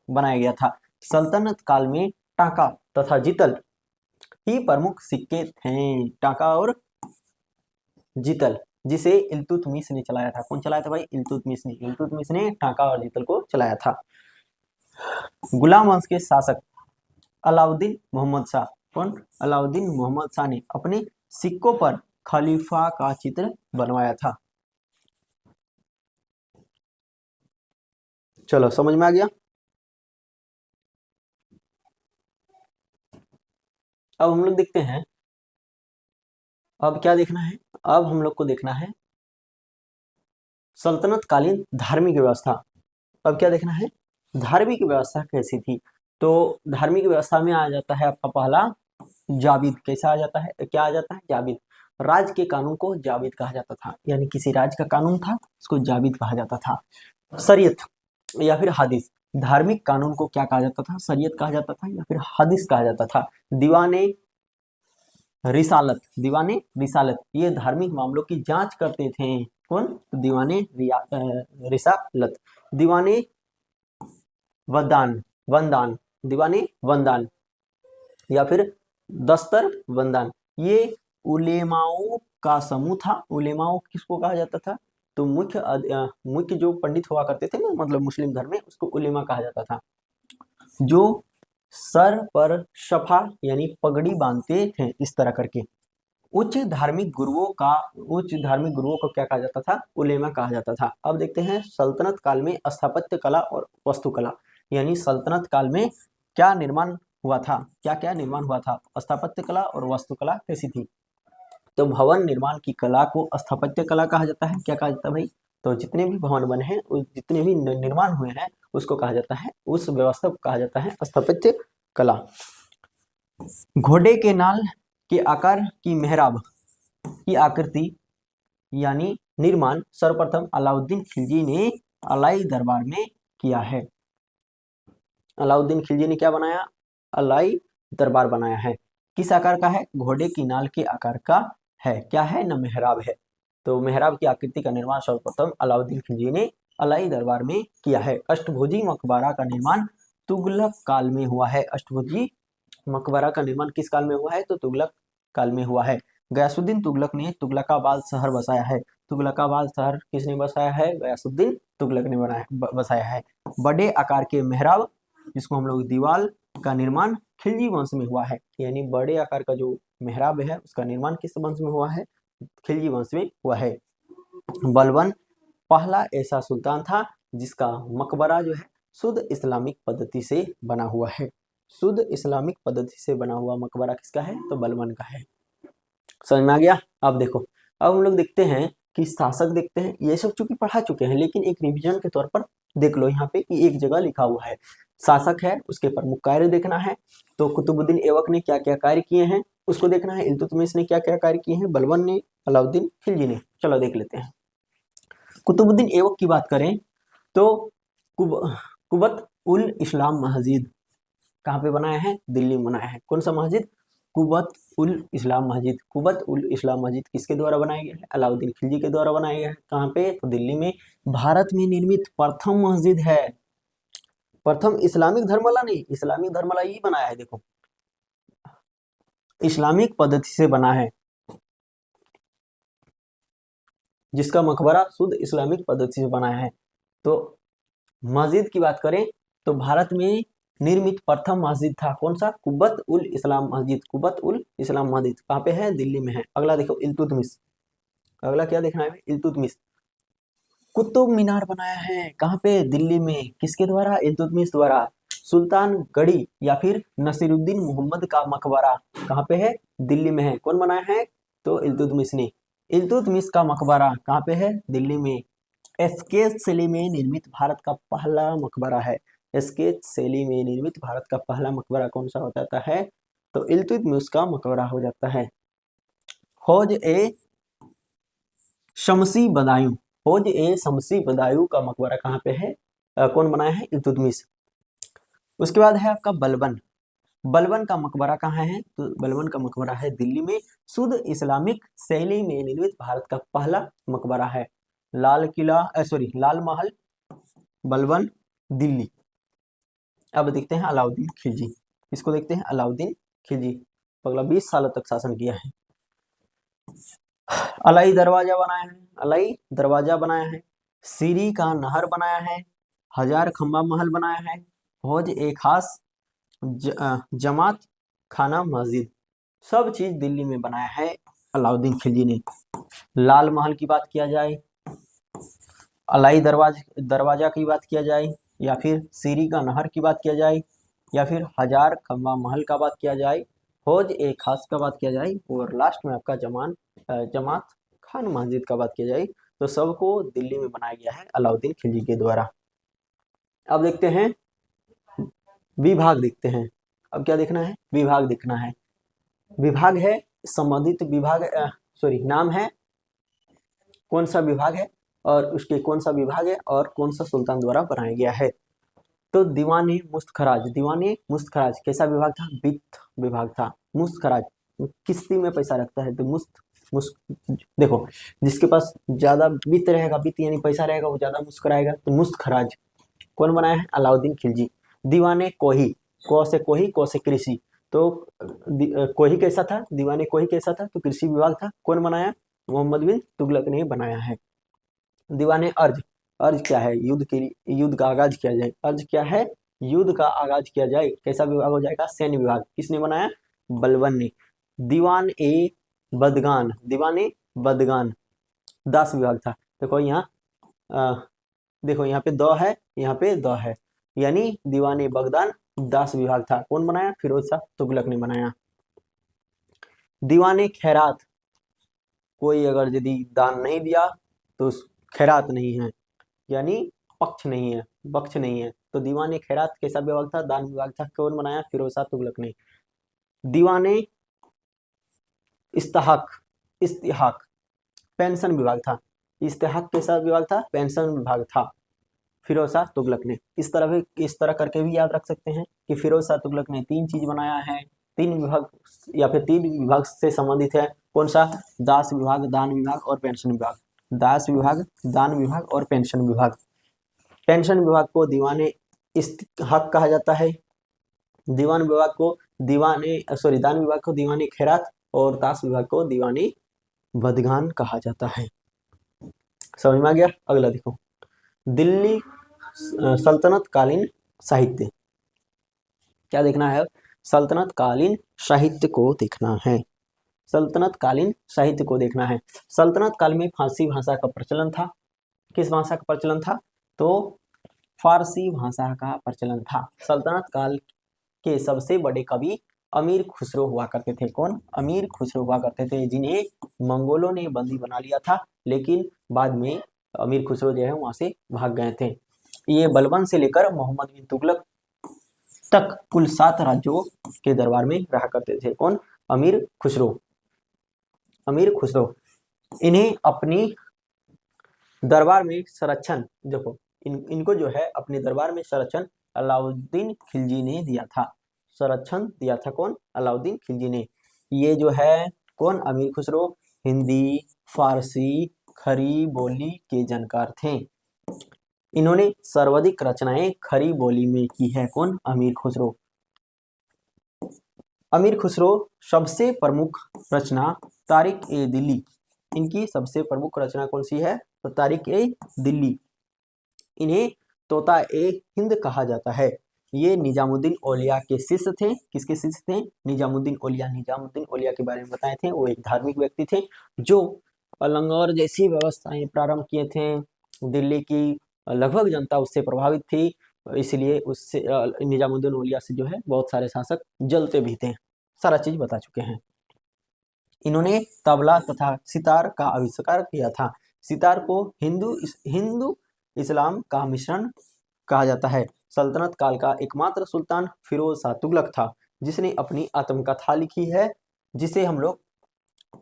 बनाया गया था। सल्तनत काल में टाका तथा जीतल ही प्रमुख सिक्के थे। टाका और जीतल, जिसे इल्तुतमिश ने चलाया था। कौन चलाया था भाई? इल्तुतमिश ने। इल्तुतमिश ने टाका और जीतल को चलाया था। गुलाम वंश के शासक अलाउद्दीन मोहम्मद शाह, कौन? अलाउद्दीन मोहम्मद शाह ने अपने सिक्कों पर खलीफा का चित्र बनवाया था। चलो समझ में आ गया। अब हम लोग देखते हैं, अब क्या देखना है, अब हम लोग को देखना है सल्तनत कालीन धार्मिक व्यवस्था। अब क्या देखना है, धार्मिक व्यवस्था कैसी थी। तो धार्मिक व्यवस्था में आ जाता है आपका पहला जाबिद। कैसा आ जाता है, क्या आ जाता है? जाबिद। राज के कानून को जाबिद कहा जाता था, यानी किसी राज्य का कानून था उसको जाबिद कहा जाता था। शरीयत या फिर हदीस, धार्मिक कानून को क्या कहा जाता था? शरीयत कहा जाता था या फिर हदीस कहा जाता था। दीवाने रिसालत, दीवाने रिसालत ये धार्मिक मामलों की जांच करते थे। कौन? तो दीवाने रिसालत। दीवाने वदान वंदान, दीवाने वंदान या फिर दस्तर वंदान, ये उलेमाओं का समूह था। उलेमाओं किसको कहा जाता था? तो मुख्य जो पंडित हुआ करते थे ना, मतलब मुस्लिम धर्म में, उसको उलेमा कहा जाता था। जो सर पर शफा यानी पगड़ी बांधते थे इस तरह करके। उच्च धार्मिक गुरुओं को क्या कहा जाता था? उलेमा कहा जाता था। अब देखते हैं सल्तनत काल में स्थापत्य कला और वास्तुकला, यानी सल्तनत काल में क्या निर्माण हुआ था, क्या क्या निर्माण हुआ था। स्थापत्य कला और वास्तुकला कैसी थी? तो भवन निर्माण की कला को स्थापत्य कला कहा जाता है। क्या कहा जाता है भाई? तो जितने भी भवन बने हैं, जितने भी निर्माण हुए हैं, उसको कहा जाता है, उस व्यवस्था को कहा जाता है स्थापत्य कला। घोड़े के नाल के आकार की मेहराब की आकृति यानी निर्माण सर्वप्रथम अलाउद्दीन खिलजी ने अलाई दरबार में किया है। अलाउद्दीन खिलजी ने क्या बनाया? अलाई दरबार बनाया है। किस आकार का है? घोड़े की नाल के आकार का है। क्या है ना? मेहराब है। तो मेहराब की आकृति का निर्माण सर्वप्रथम अलाउद्दीन खिलजी ने अलाई दरबार में किया है। अष्टभुजी मकबरा का निर्माण तुगलक काल में हुआ है। अष्टभुजी मकबरा का निर्माण किस काल में हुआ है? तो तुगलक काल में हुआ है। गयासुद्दीन तुगलक ने तुगलकाबाद शहर बसाया है। तुगलकाबाद शहर किसने बसाया है? गयासुद्दीन तुगलक ने बसाया है। बड़े आकार के मेहराब, जिसको हम लोग दीवाल का निर्माण खिलजी वंश में हुआ है, यानी बड़े आकार का जो मेहराब है उसका निर्माण किस वंश में हुआ है? खिलजी वंश में हुआ है। बलबन पहला ऐसा सुल्तान था जिसका मकबरा जो है शुद्ध इस्लामिक पद्धति से बना हुआ है। शुद्ध इस्लामिक पद्धति से बना हुआ मकबरा किसका है? तो बलबन का है। समझ में आ गया। अब देखो, अब हम लोग देखते हैं कि शासक देखते हैं। ये सब चूंकि पढ़ा चुके हैं, लेकिन एक रिवीजन के तौर पर देख लो यहाँ पे कि एक जगह लिखा हुआ है शासक है, उसके प्रमुख कार्य देखना है। तो कुतुबुद्दीन ऐबक ने क्या क्या कार्य किए हैं उसको देखना है। इल्तुतमिश ने क्या क्या कार्य किए हैं, बलबन ने, अलाउद्दीन खिलजी ने। चलो देख लेते हैं। कुतुबुद्दीन ऐबक की बात करें तो कुबत उल इस्लाम मस्जिद कहाँ पे बनाया है? दिल्ली में बनाया है। कौन सा मस्जिद? कुबत उल इस्लाम मस्जिद। कुबत उल इस्लाम मस्जिद किसके द्वारा बनाया गया है? अलाउद्दीन खिलजी के द्वारा बनाया गया है। कहाँ पे? तो दिल्ली में। भारत में निर्मित प्रथम मस्जिद है। प्रथम इस्लामिक धर्म वाला नहीं, इस्लामिक धर्म वाला ही बनाया है। देखो, इस्लामिक पद्धति से बना है, जिसका मकबरा शुद्ध इस्लामिक पद्धति से बनाया है। तो मस्जिद की बात करें तो भारत में निर्मित प्रथम मस्जिद था। कौन सा? कुबत उल इस्लाम मस्जिद। कुबत उल इस्लाम मस्जिद कहाँ पे है? दिल्ली में है। अगला देखो, इल्तुतमिश। अगला क्या देखना है? इल्तुतमिश। कुतुब मीनार बनाया है। कहाँ पे? दिल्ली में। किसके द्वारा? इल्तुतमिश द्वारा। सुल्तान गढ़ी या फिर नसीरुद्दीन मोहम्मद का मकबरा कहाँ पे है? दिल्ली में है। कौन बनाया है? तो इल्तुतमिश ने। इल्तुतमिश का मकबरा कहाँ पे है? दिल्ली में। एसके सिले में निर्मित भारत का पहला मकबरा है। स्केच शैली में निर्मित भारत का पहला मकबरा कौन सा हो जाता है? तो इल्तुतमिश का मकबरा हो जाता है। हौज ए शमसी बदायूं, हौज ए शमसी बदायूं का मकबरा कहाँ पे है? कौन बनाया है? इल्तुतमिश। उसके बाद है आपका बलबन। बलबन का मकबरा कहाँ है? तो बलबन का मकबरा है दिल्ली में। शुद्ध इस्लामिक शैली में निर्मित भारत का पहला मकबरा है। लाल किला सॉरी लाल महल, बलबन, दिल्ली। अब देखते हैं अलाउद्दीन खिलजी। इसको देखते हैं अलाउद्दीन खिलजी, अगला 20 सालों तक शासन किया है। अलाई दरवाजा बनाया है, अलाई दरवाजा बनाया है, सीरी का नहर बनाया है, हजार खंबा महल बनाया है, हौज ए खास, जमात खाना मस्जिद, सब चीज दिल्ली में बनाया है अलाउद्दीन खिलजी ने। लाल महल की बात किया जाए, अलाई दरवाजा की बात किया जाए, या फिर सीरी का नहर की बात किया जाए, या फिर हजार खंबा महल का बात किया जाए, हौज ए खास का बात किया जाए, और लास्ट में आपका जमात खान मस्जिद का बात किया जाए, तो सबको दिल्ली में बनाया गया है अलाउद्दीन खिलजी के द्वारा। अब देखते हैं विभाग, देखते हैं अब क्या देखना है? विभाग देखना है। विभाग है संबंधित विभाग, नाम है कौन सा विभाग है और उसके कौन सा विभाग है और कौन सा सुल्तान द्वारा बनाया गया है। तो दीवान मुस्त खराज, दीवान मुस्त खराज कैसा विभाग था? वित्त विभाग था। मुस्त खराज किस्ती में पैसा रखता है, तो मुस्त देखो, जिसके पास ज्यादा वित्त रहेगा, वित्त यानी पैसा रहेगा, वो ज्यादा मुस्कुराएगा, तो मुस्त खराज कौन बनाया है? अलाउद्दीन खिलजी। दीवाने कोही, को से कृषि, तो कोही कैसा था? दीवाने कोही कैसा था? तो कृषि विभाग था। कौन बनाया? मोहम्मद बिन तुगलक ने बनाया है। दीवाने अर्ज, अर्ज क्या है? युद्ध का आगाज किया जाए, अर्ज क्या है? युद्ध का आगाज किया जाए, कैसा विभाग हो जाएगा? सैन्य विभाग। किसने बनाया? बलबन ने। दीवान ए बदगान, दीवान ए बदगान दास विभाग था। देखो यहाँ देखो यहाँ पे द है, यहाँ पे द है, यानी दीवाने बगदान दास विभाग था। कौन बनाया? फिरोज शाह तुगलक ने बनाया। दीवाने खैरात, कोई अगर यदि दान नहीं दिया तो खैरात नहीं है, यानी पक्ष नहीं है, पक्ष नहीं है, तो दीवाने खैरात कैसा विभाग था? दान विभाग था। कौन बनाया? फिरोज शाह तुगलक ने। दीवाने इस्तेहाक, इस्तेहाक पेंशन विभाग था। इस्तेहाक कैसा विभाग था? पेंशन विभाग था, फिरोज शाह तुगलक ने। इस तरह करके भी याद रख सकते हैं कि फिरोज शाह तुगलक ने 3 चीज बनाया है, 3 विभाग या फिर 3 विभाग से संबंधित है। कौन सा? दास विभाग, दान विभाग और पेंशन विभाग। दास विभाग, दान विभाग और पेंशन विभाग। पेंशन विभाग को दीवाने इस्तेहाक कहा जाता है, दीवान विभाग को दान विभाग को दीवाने खैरात और दास विभाग को दीवाने बदगान कहा जाता है। समझ में आ गया? अगला देखो, दिल्ली सल्तनत कालीन साहित्य। क्या देखना है? सल्तनत कालीन साहित्य को देखना है, सल्तनत कालीन साहित्य को देखना है। सल्तनत काल में फारसी भाषा का प्रचलन था। किस भाषा का प्रचलन था? तो फारसी भाषा का प्रचलन था। सल्तनत काल के सबसे बड़े कवि अमीर खुसरो हुआ करते थे। कौन? अमीर खुसरो हुआ करते थे, जिन्हें मंगोलों ने बंदी बना लिया था, लेकिन बाद में अमीर खुसरो जो है वहां से भाग गए थे। ये बलबन से लेकर मोहम्मद बिन तुगलक तक कुल 7 राज्यों के दरबार में रहा करते थे। कौन? अमीर खुसरो। अमीर खुसरो इन्हें अपनी दरबार में संरक्षण, देखो इनको जो है अपने दरबार में संरक्षण अलाउद्दीन खिलजी ने दिया था। संरक्षण दिया था कौन? अलाउद्दीन खिलजी ने। ये जो है कौन? अमीर खुसरो हिंदी, फारसी, खरी बोली के जानकार थे। इन्होंने सर्वाधिक रचनाएं खरी बोली में की है। कौन? अमीर खुसरो। अमीर खुसरो सबसे प्रमुख रचना तारिक ए दिल्ली, इनकी सबसे प्रमुख रचना कौन सी है? तो तारिक ए दिल्ली। इन्हें तोता ए हिंद कहा जाता है। ये निजामुद्दीन औलिया के शिष्य थे। किसके शिष्य थे? निजामुद्दीन औलिया। निजामुद्दीन औलिया के बारे में बताए थे, वो एक धार्मिक व्यक्ति थे जो अलंगौर जैसी व्यवस्थाएं प्रारंभ किए थे। दिल्ली की लगभग जनता उससे प्रभावित थी, इसलिए उससे निजामुद्दीन औलिया से जो है बहुत सारे शासक जलते भी थे। सारा चीज बता चुके हैं। इन्होंने तबला तथा सितार का आविष्कार किया था। सितार को हिंदू इस्लाम का मिश्रण कहा जाता है। सल्तनत काल का एकमात्र सुल्तान फिरोज शाह तुगलक था, जिसने अपनी आत्मकथा लिखी है, जिसे हम लोग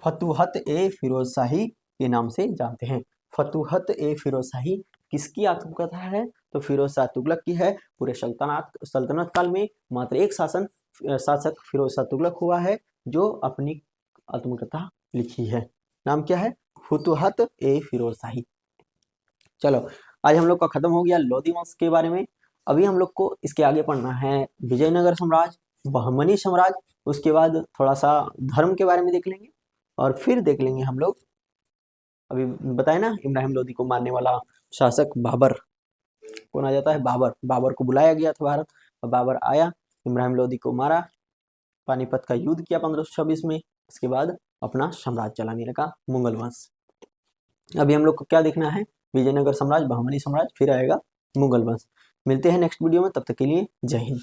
फतुहत ए फिरोज शाही के नाम से जानते हैं। फतुहत ए फिरोज शाही किसकी आत्मकथा है? तो फिरोज शाह तुगलक की है। पूरे सल्तनत काल में मात्र एक शासक फिरोज शाह तुगलक हुआ है जो अपनी आत्मकथा लिखी है। नाम क्या है? फतुहत ए फिरोज शाही। चलो, आज हम लोग का खत्म हो गया लोधी वंश के बारे में। अभी हम लोग को इसके आगे पढ़ना है विजयनगर साम्राज्य, बहमनी साम्राज्य, उसके बाद थोड़ा सा धर्म के बारे में देख लेंगे, और फिर देख लेंगे हम लोग, अभी बताए ना इब्राहिम लोधी को मारने वाला शासक बाबर कौन आ जाता है? बाबर। बाबर को बुलाया गया था भारत, और बाबर आया, इब्राहिम लोधी को मारा, पानीपत का युद्ध किया 1526 में। इसके बाद अपना साम्राज्य चलाने लगा मुगल वंश। अभी हम लोग को क्या देखना है? विजयनगर साम्राज्य, बहमनी साम्राज्य, फिर आएगा मुगल वंश। मिलते हैं नेक्स्ट वीडियो में, तब तक के लिए जय हिंद।